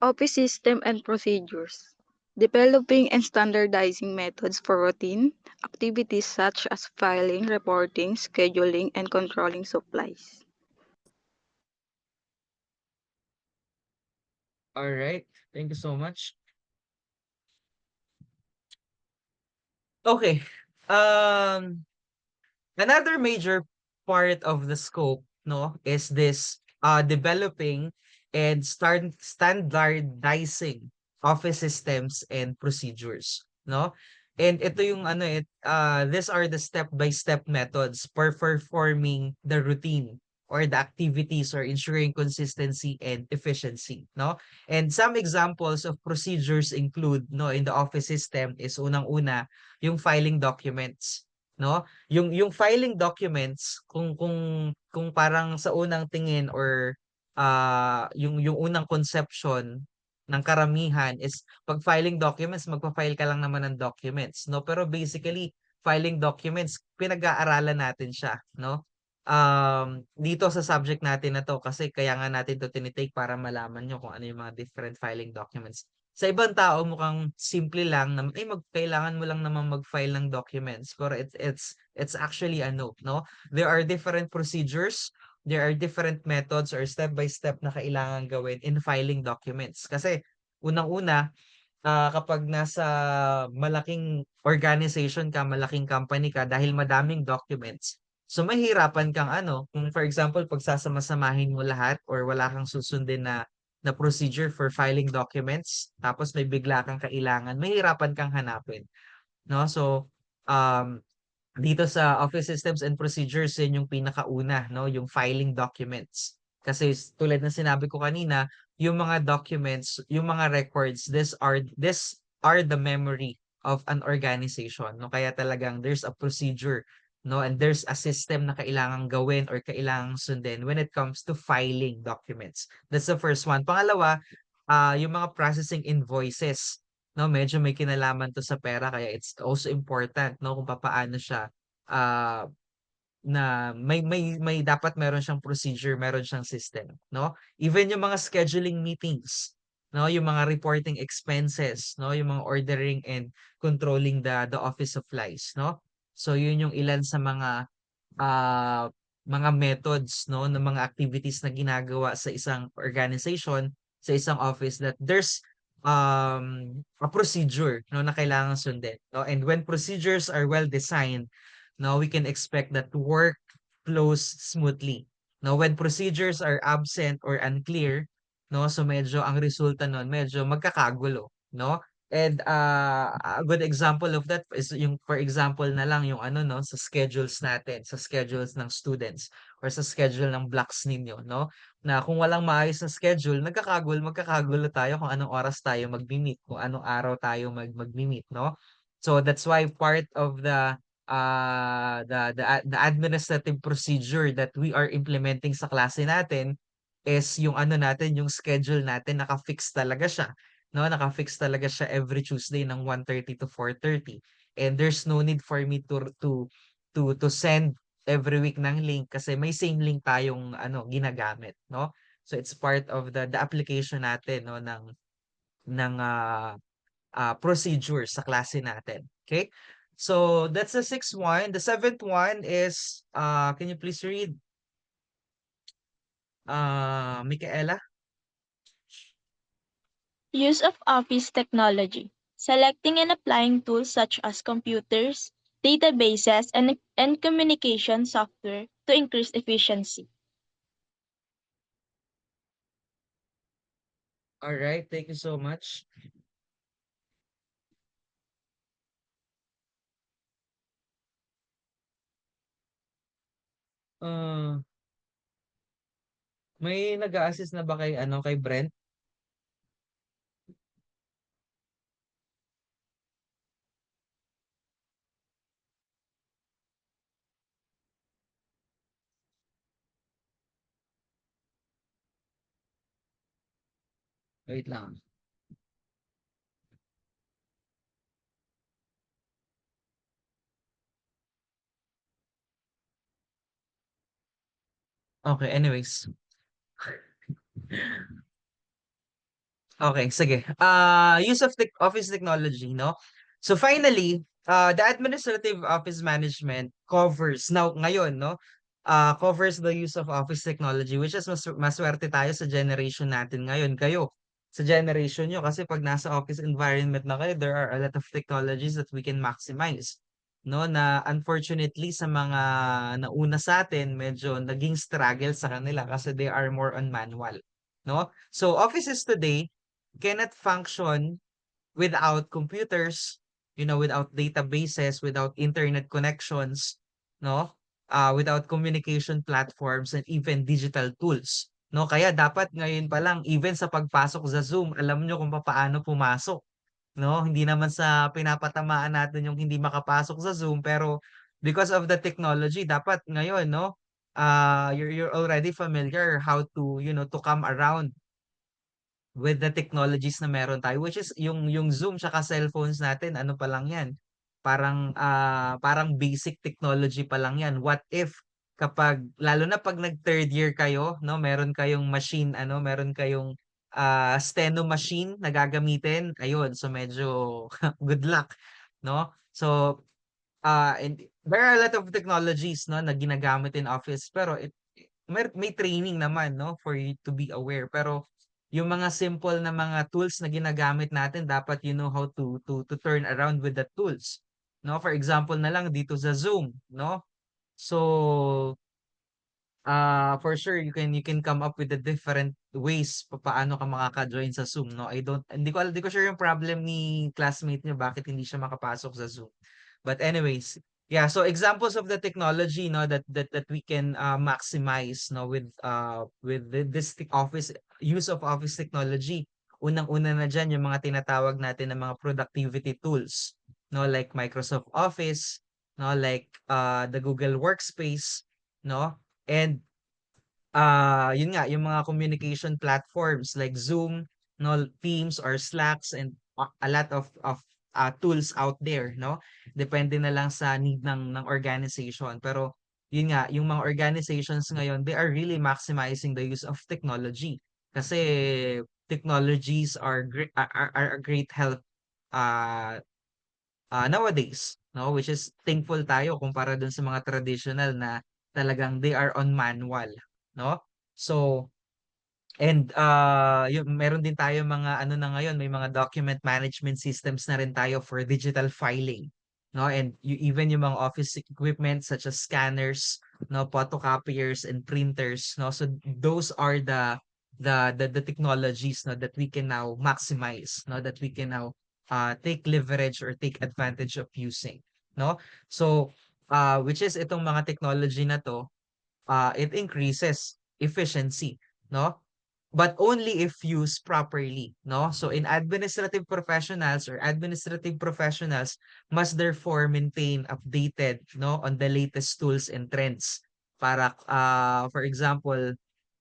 Office system and procedures. Developing and standardizing methods for routine activities such as filing, reporting, scheduling, and controlling supplies.
All right. Thank you so much. Okay. Um, Another major part of the scope, no, is this developing and standardizing office systems and procedures, no? And ito yung ano these are the step-by-step methods for performing the routine or the activities or ensuring consistency and efficiency, no? And some examples of procedures include, no, in the office system is unang-una yung filing documents, no? Yung filing documents kung parang sa unang tingin or yung unang conception ng karamihan is 'pag filing documents magfa-file ka lang naman ng documents, 'no? Pero basically filing documents pinag-aaralan natin siya, no? Dito sa subject natin na 'to kasi kaya nga natin 'to tini-take para malaman niyo kung ano yung mga different filing documents. Sa ibang tao mukhang simple lang na, "Ay kailangan mo lang naman mag-file ng documents." Pero it's actually ano, 'no? There are different procedures, there are different methods or step by step na kailangan gawin in filing documents. Kasi unang-una, kapag nasa malaking organization ka, malaking company ka, dahil madaming documents, so mahihirapan kang ano, kung for example, pagsasama-samahin mo lahat or wala kang susundin na procedure for filing documents, tapos may bigla kang kailangan, mahihirapan kang hanapin, no? So, um, dito sa Office Systems and Procedures, yun yung pinakauna, no? Yung filing documents. Kasi tulad ng sinabi ko kanina, yung mga documents, yung mga records, these are the memory of an organization, no? Kaya talagang there's a procedure, no? And there's a system na kailangang gawin or kailangang sundin when it comes to filing documents. That's the first one. Pangalawa, yung mga processing invoices, 'no, medyo may kinalaman 'to sa pera kaya it's also important, 'no, kung papaano siya, ah, na may dapat meron siyang procedure, meron siyang system, 'no? Even yung mga scheduling meetings, 'no, yung mga reporting expenses, 'no, yung mga ordering and controlling the office supplies, 'no? So yun yung ilan sa mga methods, 'no, ng mga activities na ginagawa sa isang organization, sa isang office that there's a procedure, 'no, na kailangang sundin, 'no? And when procedures are well designed, no, we can expect that work flows smoothly. No, when procedures are absent or unclear, no, so medyo ang resulta nun medyo magkakagulo, no? And a good example of that is yung for example na lang yung ano, no, sa schedules natin, sa schedules ng students or sa schedule ng blocks ninyo, no? Na kung walang maayos na schedule, magkakagulo tayo kung anong oras tayo magmi-meet, kung anong araw tayo magmi-meet, no? So that's why part of the administrative procedure that we are implementing sa klase natin is yung ano natin, yung schedule natin naka-fix talaga siya, no? Naka-fix talaga siya every Tuesday ng 1:30 to 4:30. And there's no need for me to send every week ng link kasi may same link tayong ano ginagamit, no? So it's part of the application natin, no, ng procedure sa klase natin. Okay? So that's the sixth one. The seventh one is can you please read Michaela?
Use of office technology. Selecting and applying tools such as computers, databases, and communication software to increase efficiency.
All right, thank you so much. Uh, may nag-a-assist na ba kay ano kay Brent? Wait lang. Okay, anyways. Okay, sige. Use of office technology, no? So finally, the administrative office management covers now ngayon, no? Covers the use of office technology, which is maswerte tayo sa generation natin ngayon. Kayo, sa generation nyo, kasi pag nasa office environment na kayo, there are a lot of technologies that we can maximize. No, na unfortunately sa mga nauna sa atin, medyo naging struggle sa kanila kasi they are more on manual. No? So offices today cannot function without computers, without databases, without internet connections, no? Without communication platforms and even digital tools. No, kaya dapat ngayon pa lang even sa pagpasok sa Zoom, alam nyo kung paano pumasok, no? Hindi naman sa pinapatamaan natin yung hindi makapasok sa Zoom, pero because of the technology, dapat ngayon, no? You're already familiar how to, to come around with the technologies na meron tayo, which is yung Zoom tsaka cellphones natin, ano pa lang yan, parang basic technology pa lang yan. What if kapag lalo na pag nag third year kayo, no, meron kayong machine, meron kayong steno machine na gagamitin, ayun, so medyo good luck, no? So and there are a lot of technologies, no, na ginagamit in office, pero may training naman, no, for you to be aware. Pero yung mga simple na mga tools na ginagamit natin, dapat you know how to turn around with the tools. No, for example na lang dito sa Zoom, no? So for sure you can come up with the different ways paano ka makaka-join sa Zoom, no? Hindi ko sure yung problem ni classmate niyo bakit hindi siya makapasok sa Zoom. But anyways, yeah, so examples of the technology, no, that we can maximize, no, with this office use of office technology. Unang-una na diyan yung mga tinatawag natin na mga productivity tools, no, like Microsoft Office, no, like the Google Workspace, no? And yun nga, yung mga communication platforms like Zoom, no, Teams or Slacks, and a lot of tools out there, no? Depende na lang sa need ng organization. Pero yun nga, yung mga organizations ngayon, they are really maximizing the use of technology. Kasi technologies are a great help uh, nowadays, no? Which is thankful tayo kumpara dun sa mga traditional na talagang they are on manual, no? So, and yung meron din tayo mga ano na ngayon, may mga document management systems na rin tayo for digital filing, no? And even yung mga office equipment such as scanners, no, photocopiers and printers, no? So those are the technologies, no, that we can now maximize, no, that we can now take leverage or take advantage of using, no? So which is itong mga technology na to, it increases efficiency, no? But only if used properly, no? So in administrative professionals or administrative professionals must therefore maintain updated, no, on the latest tools and trends. Para for example,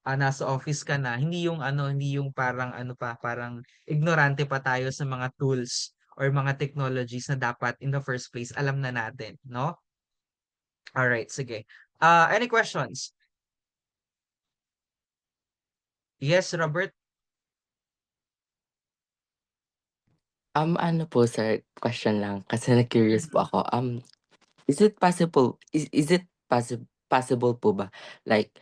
nasa office ka na, hindi yung parang parang ignorante pa tayo sa mga tools or mga technologies na dapat in the first place alam na natin, no? All right, sige. Any questions? Yes, Robert?
Ano po sir, question lang kasi na-curious po ako. Is it possible po ba like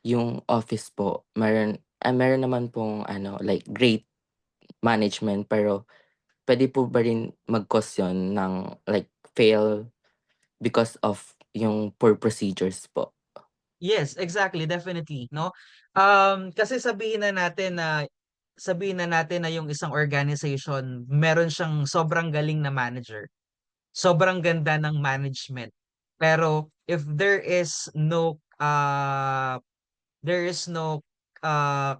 yung office po meron naman pong ano like great management pero pwede po ba rin mag-cause yun ng like fail because of yung poor procedures po?
Yes, exactly, definitely, no? Kasi sabihin na natin na yung isang organization, meron siyang sobrang galing na manager, sobrang ganda ng management. Pero if there is no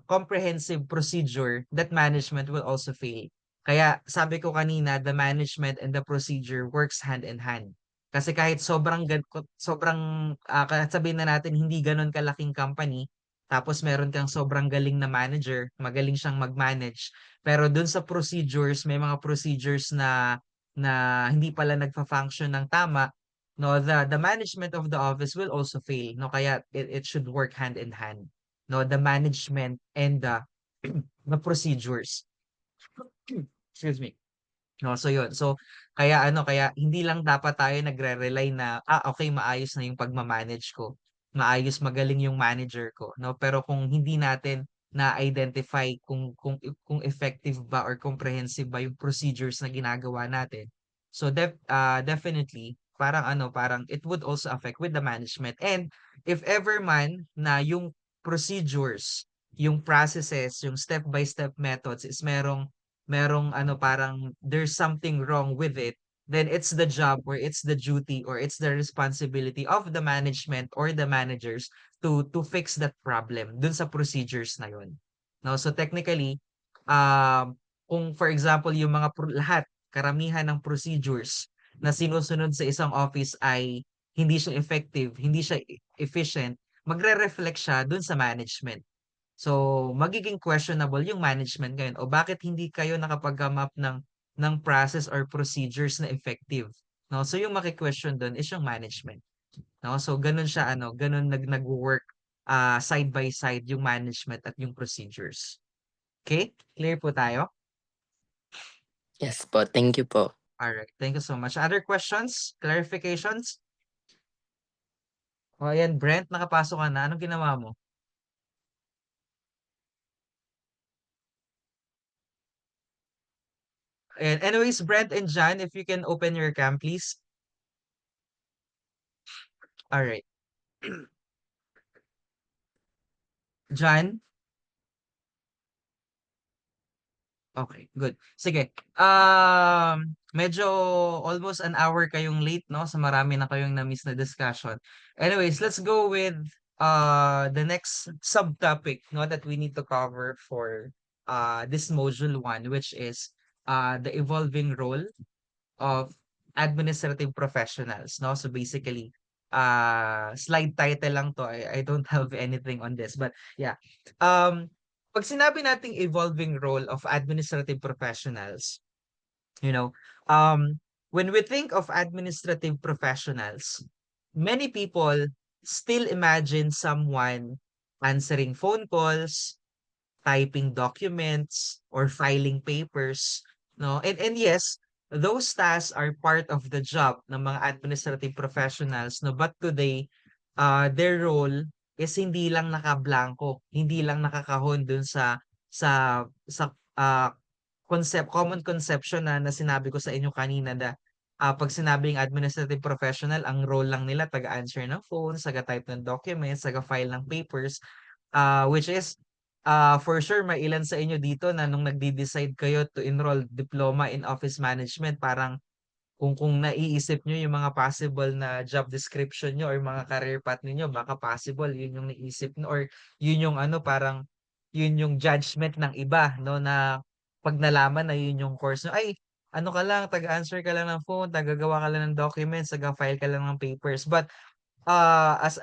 comprehensive procedure, that management will also fail. Kaya sabi ko kanina, the management and the procedure works hand in hand. Kasi kahit kahit sabihin na natin hindi ganun kalaking company, tapos meron kang sobrang galing na manager, magaling siyang mag-manage, pero dun sa procedures, may mga procedures na hindi pala nagfa-function ng tama, no, the management of the office will also fail, no, kaya it should work hand in hand, no, the management and the the procedures. Excuse me. No, so yun. So, kaya hindi lang dapat tayo nagre-rely na, okay, maayos na yung pagma-manage ko. Maayos, magaling yung manager ko, no? Pero kung hindi natin na-identify kung effective ba or comprehensive ba yung procedures na ginagawa natin. So, definitely, parang it would also affect with the management. And if ever man na yung procedures, yung processes, yung step-by-step methods is merong parang there's something wrong with it, then it's the job or it's the duty or it's the responsibility of the management or the managers to fix that problem dun sa procedures na yun. No, so technically, kung for example yung karamihan ng procedures na sinusunod sa isang office ay hindi siya effective, hindi siya efficient, magre-reflect siya dun sa management. So, magiging questionable yung management ngayon o bakit hindi kayo nakapag-come up ng process or procedures na effective, no? So, yung maki-question dun is yung management, no? So, ganun siya ganun nagwo-work side by side yung management at yung procedures. Okay? Clear po tayo?
Yes po, thank you po.
Alright, thank you so much. Other questions? Clarifications? O ayan, Brent, nakapasok ka na. Anong ginawa mo? And anyways, Brent and John, if you can open your cam, please. Alright. John? Okay, good. Sige. Medyo almost an hour kayong late, no? So marami na kayong na-miss na discussion. Anyways, let's go with the next subtopic, no, that we need to cover for this module 1, which is the evolving role of administrative professionals, no? So basically, slide title lang to. I don't have anything on this, but yeah. Pag sinabi nating evolving role of administrative professionals, you know, when we think of administrative professionals, many people still imagine someone answering phone calls, typing documents, or filing papers, no? And yes, those tasks are part of the job ng mga administrative professionals, no? But today, their role is hindi lang nakablanko, hindi lang nakakahon dun sa common conception na sinabi ko sa inyo kanina na pag sinabing administrative professional, ang role lang nila taga-answer ng phone, taga-type ng documents, taga-file ng papers, which is for sure may ilan sa inyo dito na nung nagde-decide kayo to enroll diploma in office management, parang kung naiisip nyo yung mga possible na job description nyo or mga career path ninyo, baka possible yun yung naisip nyo or yun yung parang yun yung judgment ng iba, no, na pag nalaman na yun yung course nyo, ay ano ka lang, taga-answer ka lang ng phone, taga-gawa ka lang ng documents, taga-file ka lang ng papers. But as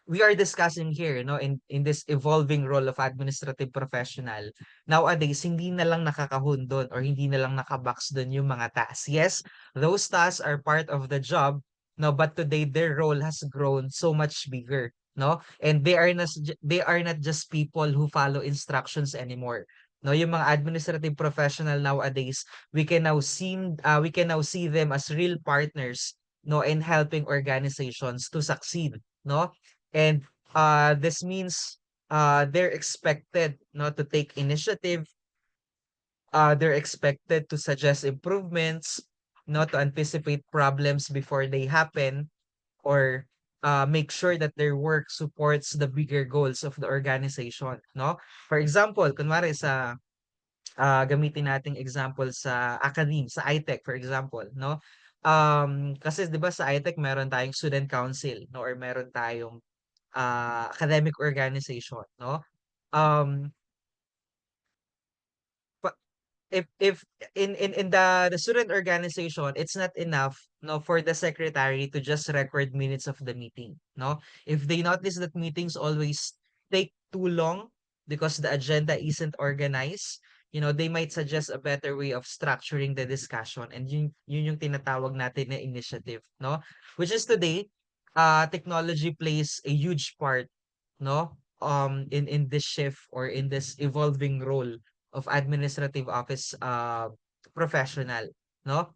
we are discussing here, no, in this evolving role of administrative professional, nowadays hindi na lang nakakahon doon or hindi na lang nakabox doon yung mga tasks. Yes, those tasks are part of the job, no, but today their role has grown so much bigger, no, and they are not just people who follow instructions anymore. No, yung mga administrative professional nowadays, we can now see them as real partners, no, in helping organizations to succeed, no. And this means they're expected not to take initiative. They're expected to suggest improvements, not to anticipate problems before they happen, or make sure that their work supports the bigger goals of the organization. No, for example, kunwari gamitin nating example sa sa iTech, for example, no. Kasi 'di ba sa iTech meron tayong student council, no, or meron tayong academic organization, no? Um, pa- if in the student organization, it's not enough, no, for the secretary to just record minutes of the meeting, no? If they notice that meetings always take too long because the agenda isn't organized, they might suggest a better way of structuring the discussion, and yun yung tinatawag natin na initiative, no? Which is today, technology plays a huge part, no, in this shift or in this evolving role of administrative office professional, no?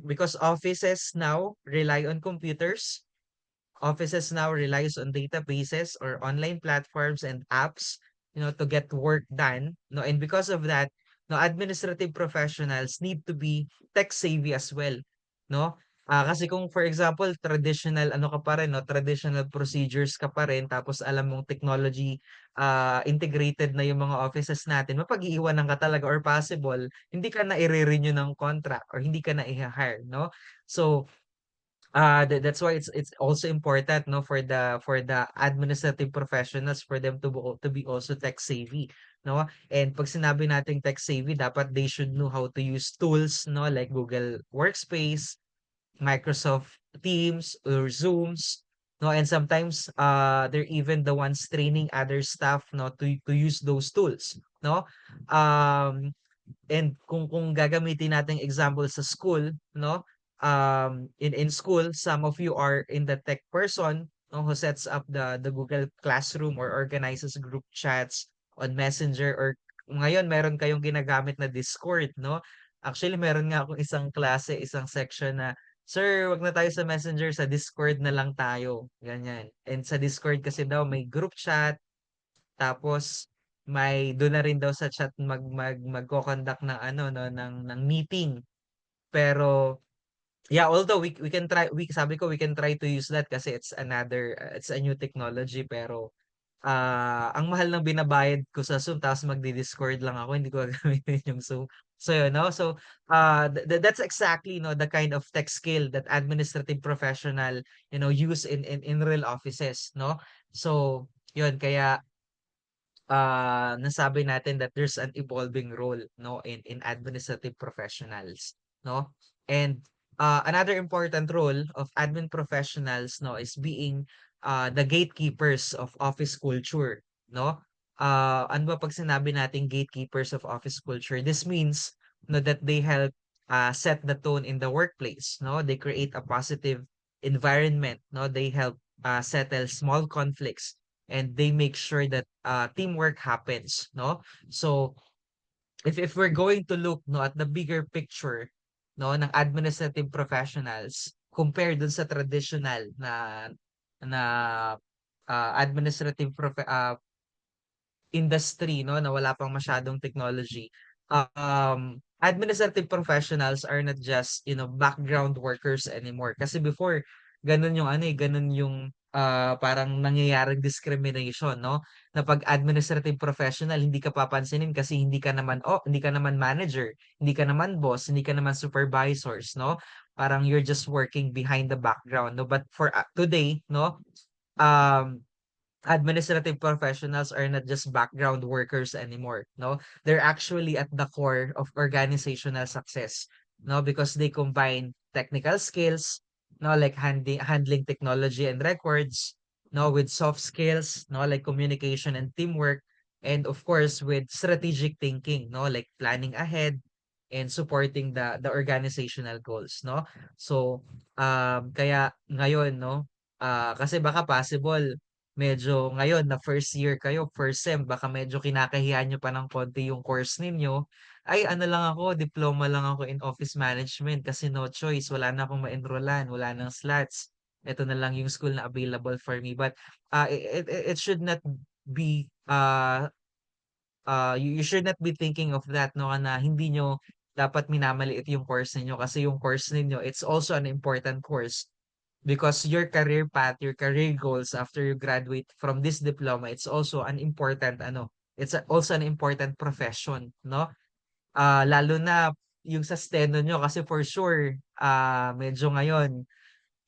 Because offices now rely on computers, offices now relies on databases or online platforms and apps, to get work done, no? And because of that, no, administrative professionals need to be tech savvy as well, no? Kasi kung for example, traditional ano ka pa rin, no, traditional procedures ka pa rin, tapos alam mong technology integrated na yung mga offices natin, mapag-iiwanan ka talaga or possible hindi ka na i-renew ng contract or hindi ka na i-hire, no? So, that's why it's also important, no, for the administrative professionals for them to be also tech savvy, no? And pag sinabi nating tech savvy, dapat they should know how to use tools, no, like Google Workspace, Microsoft Teams or Zooms, no? And sometimes they're even the ones training other staff, no, to use those tools, no? Um And kung gagamitin nating example sa school, no? In school, some of you are in the tech person, no, who sets up the Google Classroom or organizes group chats on Messenger, or ngayon meron kayong ginagamit na Discord, no? Actually, meron nga akong isang klase, isang section na, "Sir, wag na tayo sa Messenger, sa Discord na lang tayo." Ganyan. And sa Discord kasi daw may group chat, tapos may dun na rin daw sa chat magko-conduct ng ano 'no, ng meeting. Pero yeah, although we can try, sabi ko we can try to use that kasi it's a new technology, pero ang mahal ng binabayad ko sa Zoom tapos magdi-Discord lang ako, hindi ko gagamitin yung Zoom. So yun, no? So that's exactly, no, the kind of tech skill that administrative professional, use in real offices, no? So yun, kaya nasabi natin that there's an evolving role, no, in administrative professionals, no? And another important role of admin professionals, no, is being the gatekeepers of office culture, no? Ano ba pag sinabi nating gatekeepers of office culture? This means, no, that they help set the tone in the workplace, no? They create a positive environment, no? They help settle small conflicts, and they make sure that teamwork happens, no? So if we're going to look, no, at the bigger picture, no, ng administrative professionals compared dun sa traditional na administrative industry, no, na wala pang masyadong technology. Administrative professionals are not just, background workers anymore. Kasi before, ganun yung ano eh, ganun yung parang nangyayaring discrimination, no? Na pag administrative professional, hindi ka papansinin kasi hindi ka naman manager, hindi ka naman boss, hindi ka naman supervisors, no? Parang you're just working behind the background, no? But for today, no, um administrative professionals are not just background workers anymore, no? They're actually at the core of organizational success, no? Because they combine technical skills, no, like handling technology and records, no, with soft skills, no, like communication and teamwork, and of course with strategic thinking, no, like planning ahead and supporting the organizational goals, no? So kaya ngayon, no, kasi baka possible medyo ngayon na first year kayo, first sem, baka medyo kinakahiya niyo pa ng konti yung course ninyo. Ay, ano lang ako, diploma lang ako in office management kasi no choice, wala na akong ma-enrollan, wala nang slots. Ito na lang yung school na available for me. But it should not be you should not be thinking of that, no, na hindi nyo dapat minamaliit yung course ninyo kasi yung course ninyo, it's also an important course because your career path, your career goals after you graduate from this diploma, it's also an important also an important profession, no? Lalo na yung sa steno nyo kasi for sure medyo ngayon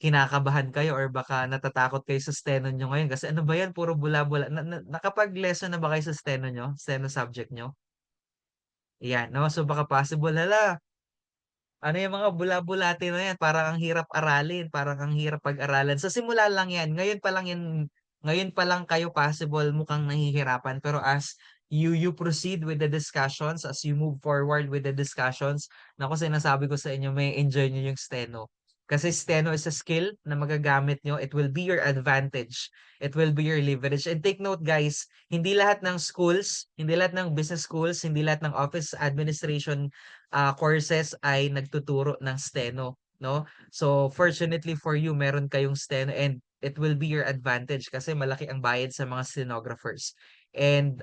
kinakabahan kayo or baka natatakot kayo sa steno nyo ngayon kasi ano ba yan, puro bula-bula. Nakapag-lesson na ba kayo sa steno nyo? Steno subject nyo? Yan, no? So baka possible, hala, ano yung mga bula-bulate na yan, parang ang hirap aralin, parang ang hirap pag-aralan. Sa simula lang yan, ngayon pa lang kayo possible mukhang nahihirapan. Pero as you proceed with the discussions, as you move forward with the discussions, naku, sinasabi ko sa inyo, may enjoy nyo yung steno. Kasi steno is a skill na magagamit nyo. It will be your advantage. It will be your leverage. And take note guys, hindi lahat ng schools, hindi lahat ng business schools, hindi lahat ng office administration courses ay nagtuturo ng steno, no? So fortunately for you, meron kayong steno and it will be your advantage kasi malaki ang bayad sa mga stenographers. And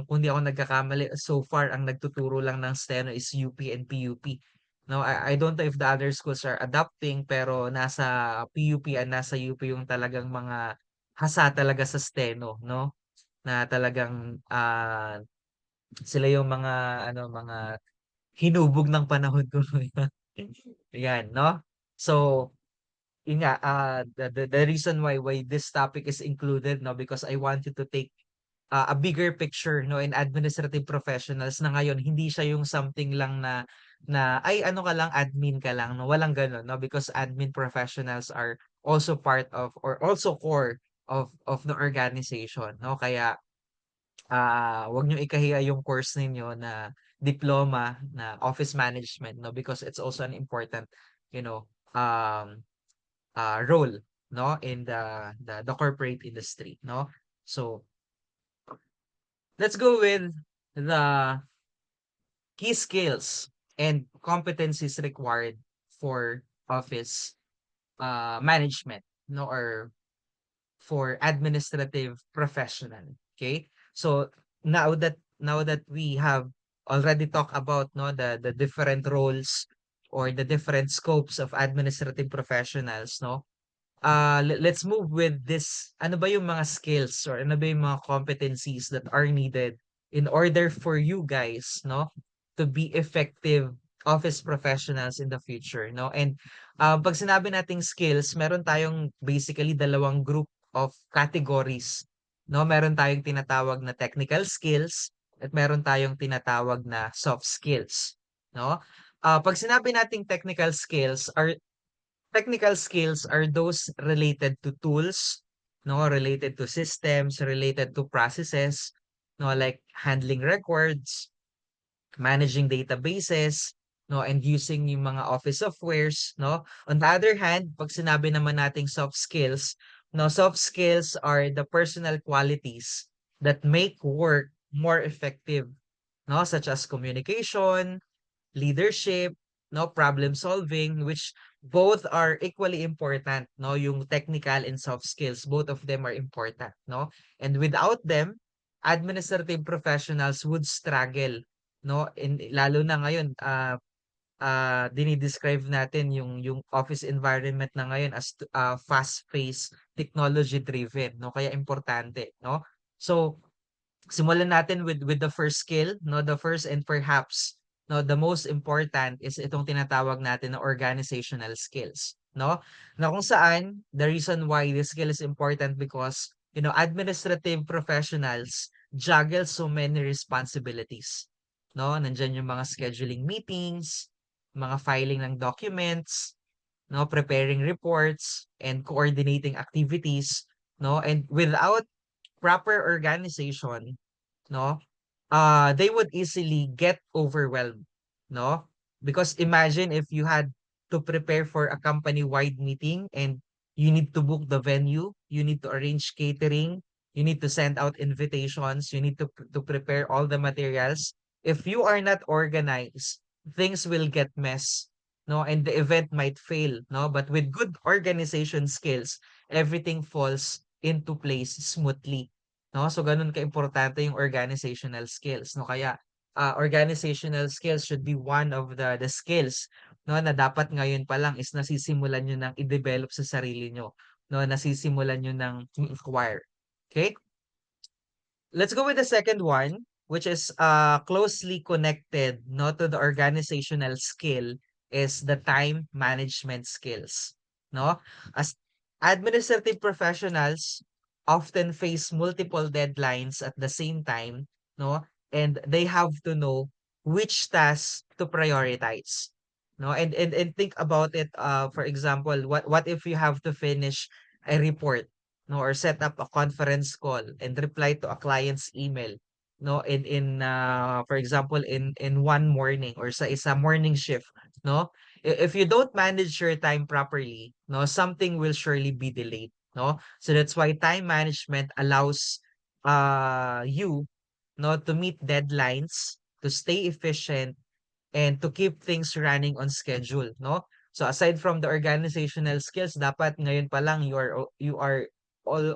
kung di ako nagkakamali, so far ang nagtuturo lang ng steno is UP and PUP. No, I don't know if the other schools are adapting pero nasa PUP and nasa UP yung talagang mga hasa talaga sa steno, no? Na talagang sila yung mga mga hinubog ng panahon ko. Yan, no? So, yun nga, the reason why this topic is included, no, because I want you to take a bigger picture, no, in administrative professionals na ngayon hindi siya yung something lang na ay ano ka lang, admin ka lang, no, walang ganun, no, because admin professionals are also part of or also core of the organization, no, kaya wag niyo ikahiya yung course ninyo na diploma na office management, no, because it's also an important, you know, role, no, in the corporate industry, no. So let's go with the key skills and competencies required for office management, no, or for administrative professional. Okay, so now that we have already talked about, no, the different roles or the different scopes of administrative professionals, no, let's move with this. Ano ba yung mga skills or ano ba yung mga competencies that are needed in order for you guys, no, to be effective office professionals in the future, no? And pag sinabi nating skills, meron tayong basically dalawang group of categories, no? Meron tayong tinatawag na technical skills at meron tayong tinatawag na soft skills, no? Pag sinabi nating technical skills are those related to tools, no, related to systems, related to processes, no, like handling records, managing databases, no, and using yung mga office softwares, no. On the other hand, pag sinabi naman nating soft skills, no, soft skills are the personal qualities that make work more effective, no, such as communication, leadership, no, problem solving, which both are equally important, no, yung technical and soft skills, both of them are important, no, and without them, administrative professionals would struggle, no, in lalo na ngayon, dinidescribe natin yung office environment na ngayon as fast-paced, technology-driven, no, kaya importante, no, so simulan natin with the first skill, no? The first and perhaps no, the most important is itong tinatawag natin na organizational skills, no? Na kung saan the reason why this skill is important because administrative professionals juggle so many responsibilities, no? Nandiyan yung mga scheduling meetings, mga filing ng documents, no, preparing reports and coordinating activities, no? And without proper organization, no, they would easily get overwhelmed, no? Because imagine if you had to prepare for a company-wide meeting and you need to book the venue, you need to arrange catering, you need to send out invitations, you need to prepare all the materials. If you are not organized, things will get mess, no? And the event might fail, no? But with good organization skills, everything falls into place smoothly, no? So ganun kaimportante yung organizational skills, no? Kaya organizational skills should be one of the skills, no, na dapat ngayon pa lang is nasisimulan niyo nang i-develop sa sarili niyo, no? Nasisimulan niyo nang i-acquire. Okay? Let's go with the second one, which is closely connected, no, to the organizational skill is the time management skills, no? As administrative professionals often face multiple deadlines at the same time, no? And they have to know which tasks to prioritize, no? And think about it, for example, what if you have to finish a report, no, or set up a conference call and reply to a client's email, no, in for example in one morning or sa isa morning shift, no, If you don't manage your time properly, no, something will surely be delayed, no? So that's why time management allows you, no, to meet deadlines, to stay efficient, and to keep things running on schedule, no? So aside from the organizational skills, dapat ngayon pa lang you are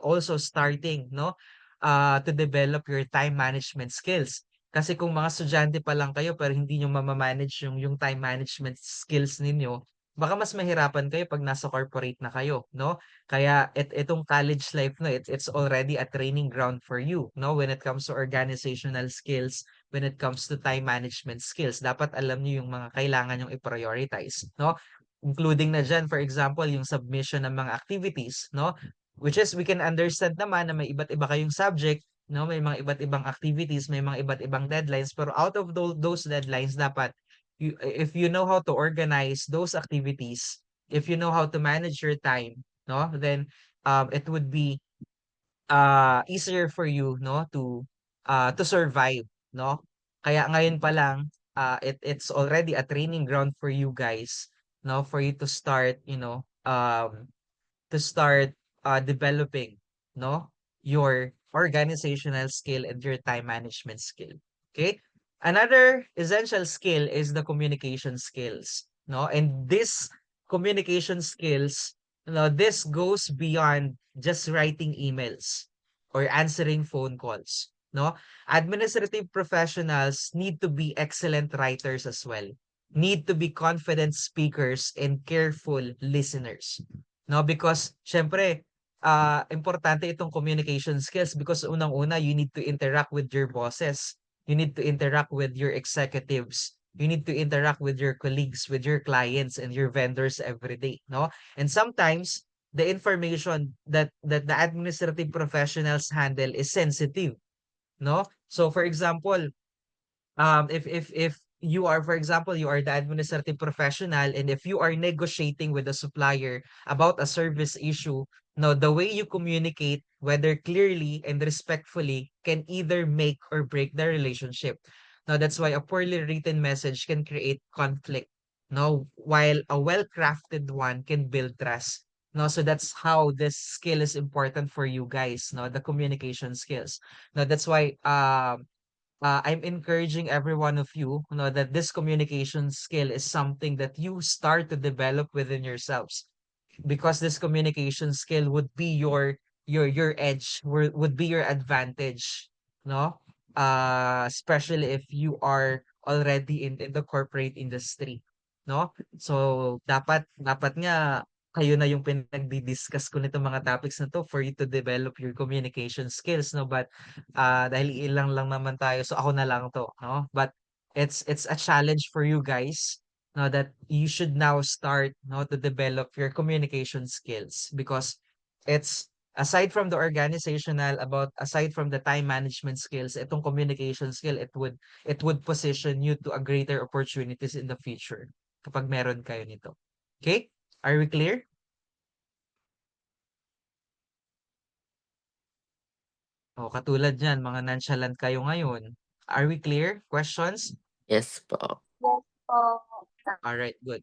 also starting, no? To develop your time management skills. Kasi kung mga estudyante pa lang kayo pero hindi niyo mama-manage yung time management skills ninyo, baka mas mahirapan kayo pag nasa corporate na kayo, no? Kaya itong college life no, it's already a training ground for you, no? When it comes to organizational skills, when it comes to time management skills. Dapat alam niyo yung mga kailangan yung i-prioritize, no? Including na dyan, for example, yung submission ng mga activities, no? Which is, we can understand naman na may iba't iba kayong subject, no? May mga iba't ibang activities, may mga iba't ibang deadlines, pero out of those deadlines, dapat, if you know how to organize those activities, if you know how to manage your time, no? Then, it would be easier for you no to survive no kaya ngayon pa lang it's already a training ground for you guys no for you to start developing no your organizational skill and your time management skill. Okay, another essential skill is the communication skills no and this communication skills this goes beyond just writing emails or answering phone calls no administrative professionals need to be excellent writers as well, need to be confident speakers and careful listeners no because syempre importante itong communication skills because unang-una you need to interact with your bosses, you need to interact with your executives, you need to interact with your colleagues, with your clients and your vendors every day no and sometimes the information that the administrative professionals handle is sensitive no so for example if you are for example you are the administrative professional and if you are negotiating with a supplier about a service issue no the way you communicate whether clearly and respectfully can either make or break the relationship now that's why a poorly written message can create conflict no while a well crafted one can build trust no so that's how this skill is important for you guys no the communication skills no that's why I'm encouraging every one of you, that this communication skill is something that you start to develop within yourselves because this communication skill would be your edge, would be your advantage, no? Especially if you are already in the corporate industry, no? So dapat nga kayo na yung pinagdi-discuss ko nitong mga topics na to for you to develop your communication skills, no? But dahil ilang lang naman tayo, so ako na lang to, no? But it's a challenge for you guys, no, that you should now start, no, to develop your communication skills because it's aside from the time management skills, itong communication skill, it would position you to a greater opportunities in the future kapag meron kayo nito. Okay? Are we clear? O, katulad niyan, mga nonchalant kayo ngayon. Are we clear? Questions?
Yes po.
Yes po.
All right, good.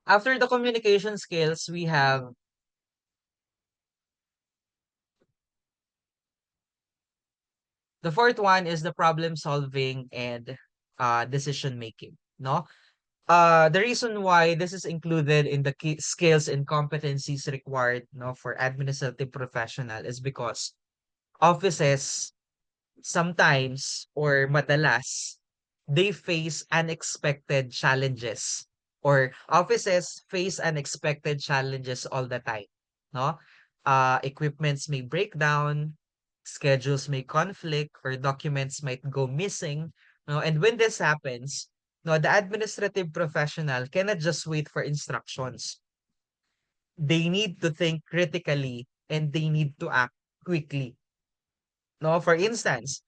After the communication skills, we have the fourth one is the problem solving and decision making, no? The reason why this is included in the key skills and competencies required, no, for administrative professional is because offices sometimes or madalas they face unexpected challenges or offices face unexpected challenges all the time no equipments may break down, schedules may conflict, or documents might go missing no and when this happens no the administrative professional cannot just wait for instructions. They need to think critically and they need to act quickly no for instance,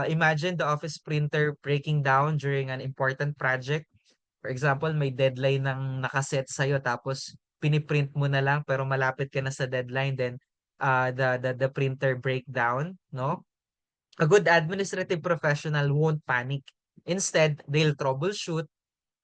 imagine the office printer breaking down during an important project. For example, may deadline ng nakaset sa'yo tapos piniprint mo na lang pero malapit ka na sa deadline then the printer breakdown, no? A good administrative professional won't panic. Instead, they'll troubleshoot,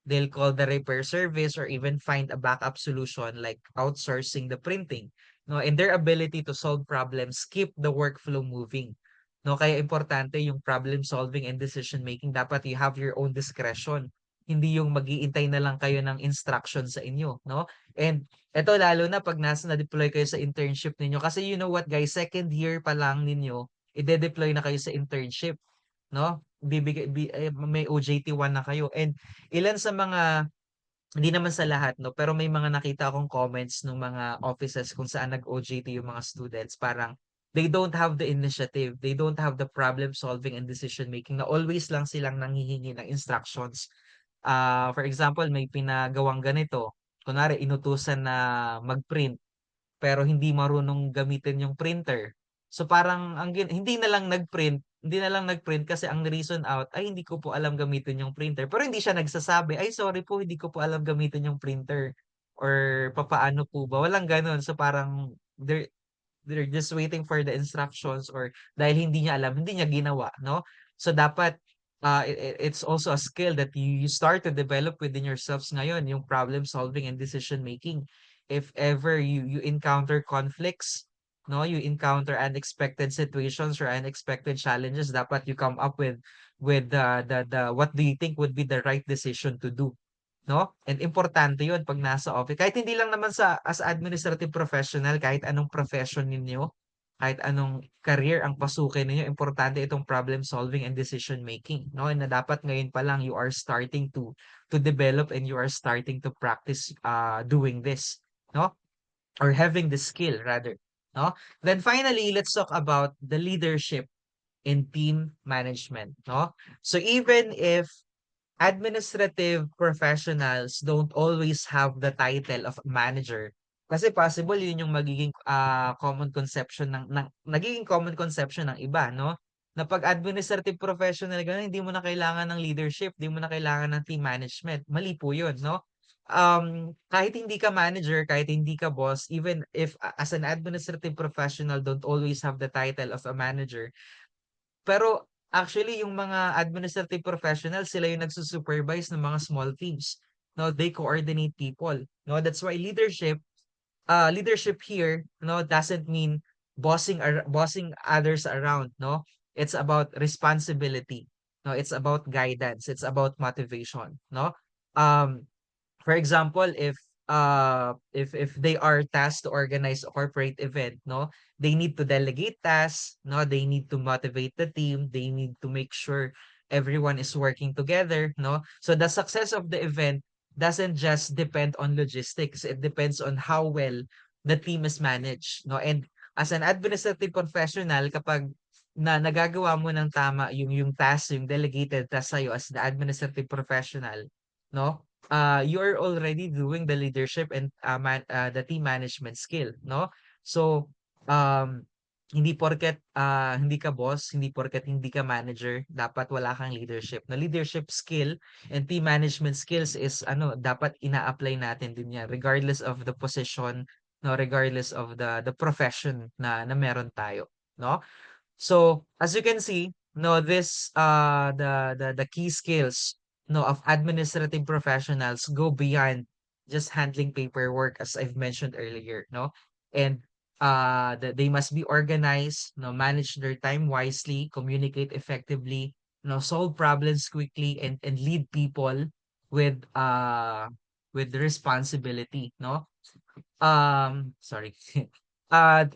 They'll call the repair service or even find a backup solution like outsourcing the printing. No, and their ability to solve problems keep the workflow moving. No, kaya importante yung problem solving and decision making. Dapat you have your own discretion. Hindi yung mag-iintay na lang kayo ng instruction sa inyo, no? And eto lalo na pag na-deploy kayo sa internship ninyo kasi you know what guys, second year pa lang ninyo, ide-deploy na kayo sa internship, no? May OJT 1 na kayo and ilan sa mga hindi naman sa lahat 'no, pero may mga nakita akong comments nung mga offices kung saan nag-OJT yung mga students, parang they don't have the initiative, they don't have the problem solving and decision making na always lang silang nanghihingi ng instructions. For example, may pinagawang ganito, kunwari inutusan na mag-print pero hindi marunong gamitin yung printer. So parang hindi na lang nag-print kasi ang reason out ay hindi ko po alam gamitin yung printer. Pero hindi siya nagsasabi, ay sorry po, hindi ko po alam gamitin yung printer or papaano po ba. Walang gano'n. So parang they're just waiting for the instructions or dahil hindi niya alam, hindi niya ginawa, no? So dapat it's also a skill that you start to develop within yourselves ngayon, yung problem solving and decision making. If ever you encounter conflicts, no, you encounter unexpected situations or unexpected challenges, dapat you come up with the what do you think would be the right decision to do. No? And importante 'yun 'pag nasa office. Kahit hindi lang naman sa as administrative professional, kahit anong profession ninyo, kahit anong career ang pasukin ninyo, importante itong problem solving and decision making, no? Na dapat ngayon pa lang you are starting to develop and you are starting to practice doing this, no? Or having the skill rather, no? Then finally, let's talk about the leadership in team management, no? So even if administrative professionals don't always have the title of manager. Kasi possible yun yung magiging common conception ng nagiging common conception ng iba, no? Na pag administrative professional ka na, hindi mo na kailangan ng leadership, hindi mo na kailangan ng team management. Mali po yun, no? Kahit hindi ka manager, kahit hindi ka boss, even if as an administrative professional don't always have the title of a manager, pero actually yung mga administrative professionals, sila yung nagsu-supervise ng mga small teams. No, they coordinate people. No, that's why leadership here, no, doesn't mean bossing others around, no? It's about responsibility. No, it's about guidance, it's about motivation, no? Um for example, if they are tasked to organize a corporate event, no, they need to delegate tasks, no, they need to motivate the team, they need to make sure everyone is working together, no. So the success of the event doesn't just depend on logistics, it depends on how well the team is managed, no. And as an administrative professional, kapag nagagawa mo ng tama yung task, yung delegated task sa'yo as the administrative professional, no, you're already doing the leadership and the team management skill, no? So, um, hindi porket hindi ka boss, hindi porket hindi ka manager, dapat wala kang leadership. Na leadership skill and team management skills is ano, dapat ina-apply natin din yan regardless of the position, no, regardless of the profession na meron tayo, no? So, as you can see, no, this the key skills, no, of administrative professionals go beyond just handling paperwork, as I've mentioned earlier, no, and they must be organized, no, manage their time wisely, communicate effectively, no, solve problems quickly, and lead people with responsibility, no. Sorry.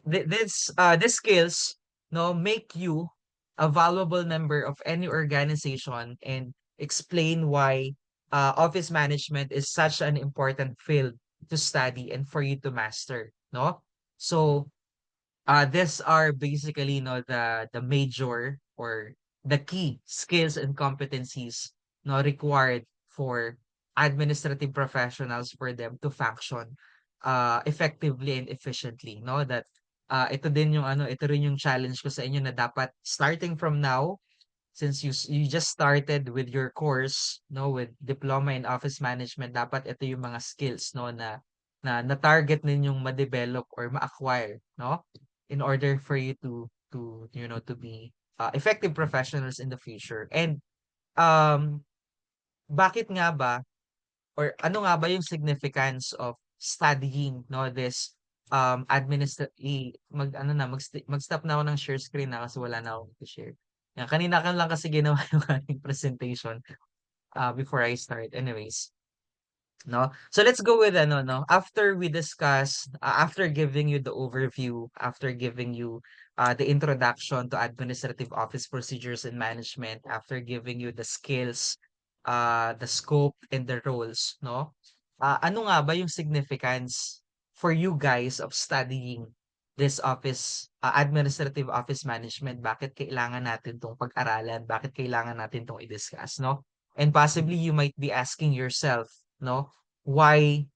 These skills, no, make you a valuable member of any organization and explain why office management is such an important field to study and for you to master, no? So, these are basically, no, the major or the key skills and competencies, no, required for administrative professionals for them to function effectively and efficiently, no, that ito rin yung challenge ko sa inyo na dapat starting from now, since you just started with your course, no, with diploma in office management, dapat ito yung mga skills, no, na target ninyong ma-develop or ma-acquire, no, in order for you to to be effective professionals in the future. And um bakit nga ba or ano nga ba yung significance of studying, no, this mag-stop na ako ng share screen na kasi wala na akong i-share. Yan, kanina ka lang kasi ginawa yung aking presentation before I start. Anyways, no? So let's go with ano, no? After we discuss, after giving you the overview, after giving you the introduction to administrative office procedures and management, after giving you the skills, the scope and the roles, no? Ano nga ba yung significance for you guys of studying this office, administrative office management? Bakit kailangan natin tong pag-aralan? Bakit kailangan natin tong i-discuss, no? And possibly you might be asking yourself, no? Why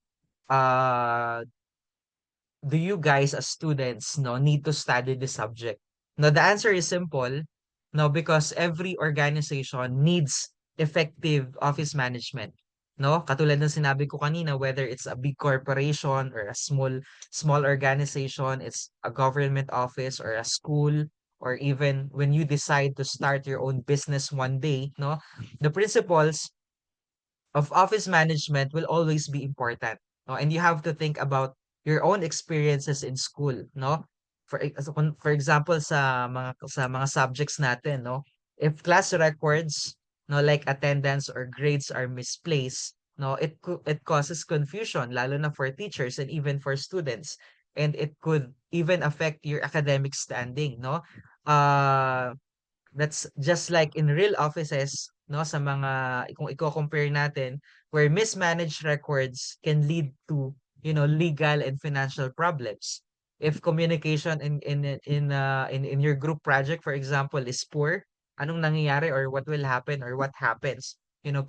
do you guys as students, no, need to study this subject? No, the answer is simple. No, because every organization needs effective office management. No, katulad ng sinabi ko kanina, whether it's a big corporation or a small organization, it's a government office or a school, or even when you decide to start your own business one day, no, the principles of office management will always be important, no? And you have to think about your own experiences in school, no? For example, sa mga subjects natin, no? If class records, no, like attendance or grades are misplaced, no, it causes confusion, lalo na for teachers and even for students. And it could even affect your academic standing, no? Uh, That's just like in real offices, no, sa mga kung i-compare natin where mismanaged records can lead to, legal and financial problems. If communication in your group project, for example, is poor, anong nangyayari or what will happen or what happens?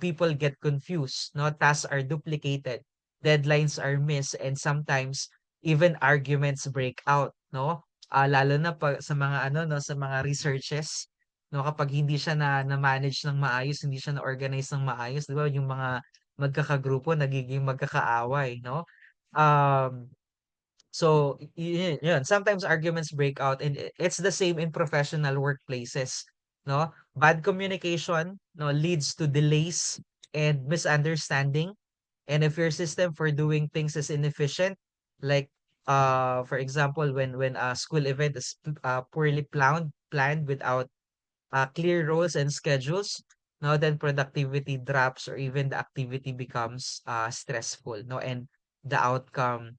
People get confused, no? Tasks are duplicated, deadlines are missed, and sometimes even arguments break out, no? Lalo na sa mga ano, no, sa mga researches, no, kapag hindi siya na-manage ng maayos, hindi siya na-organize ng maayos, 'di ba, yung mga magkakagrupo nagiging magkakaaway, no? Um, so yun, sometimes arguments break out, and it's the same in professional workplaces, no? Bad communication, no, leads to delays and misunderstanding. And if your system for doing things is inefficient, like for example, when a school event is poorly planned without clear roles and schedules, no, then productivity drops or even the activity becomes stressful, no, and the outcome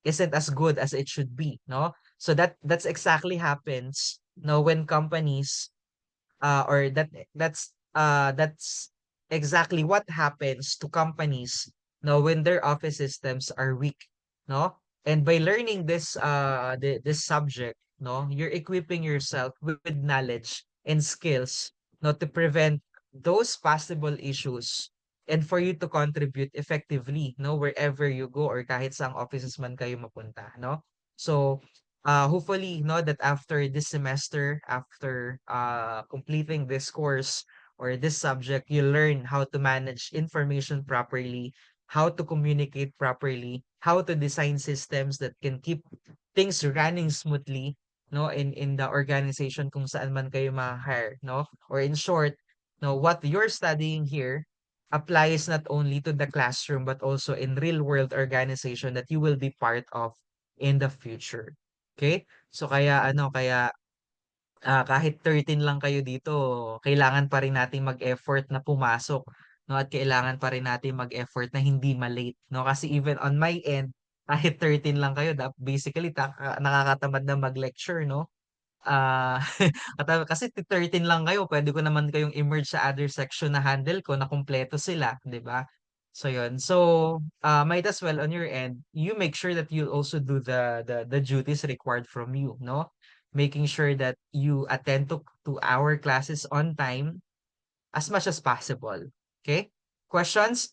isn't as good as it should be, no. So that's exactly happens, no, when companies or that's exactly what happens to companies, no, when their office systems are weak, no? And by learning this subject, no, you're equipping yourself with knowledge and skills, no, to prevent those possible issues and for you to contribute effectively, no, wherever you go or kahit saang offices man kayo mapunta, no? So hopefully, no, that after this semester, after completing this course or this subject, you learn how to manage information properly, how to communicate properly, how to design systems that can keep things running smoothly, no, in the organization kung saan man kayo ma-hire, no? Or in short, no, what you're studying here applies not only to the classroom but also in real world organization that you will be part of in the future. Okay? So kaya kahit 13 lang kayo dito, kailangan pa rin nating mag-effort na pumasok, no? At kailangan pa rin natin mag-effort na hindi ma-late, no? Kasi even on my end, kahit 13 lang kayo, basically nakakatamad na mag-lecture, no? Ah, kasi 13 lang kayo, pwede ko naman kayong i-merge sa other section na handle ko na kumpleto sila, 'di ba? So yun. So, might as well on your end, you make sure that you also do the duties required from you, no? Making sure that you attend to our classes on time as much as possible. Okay? Questions?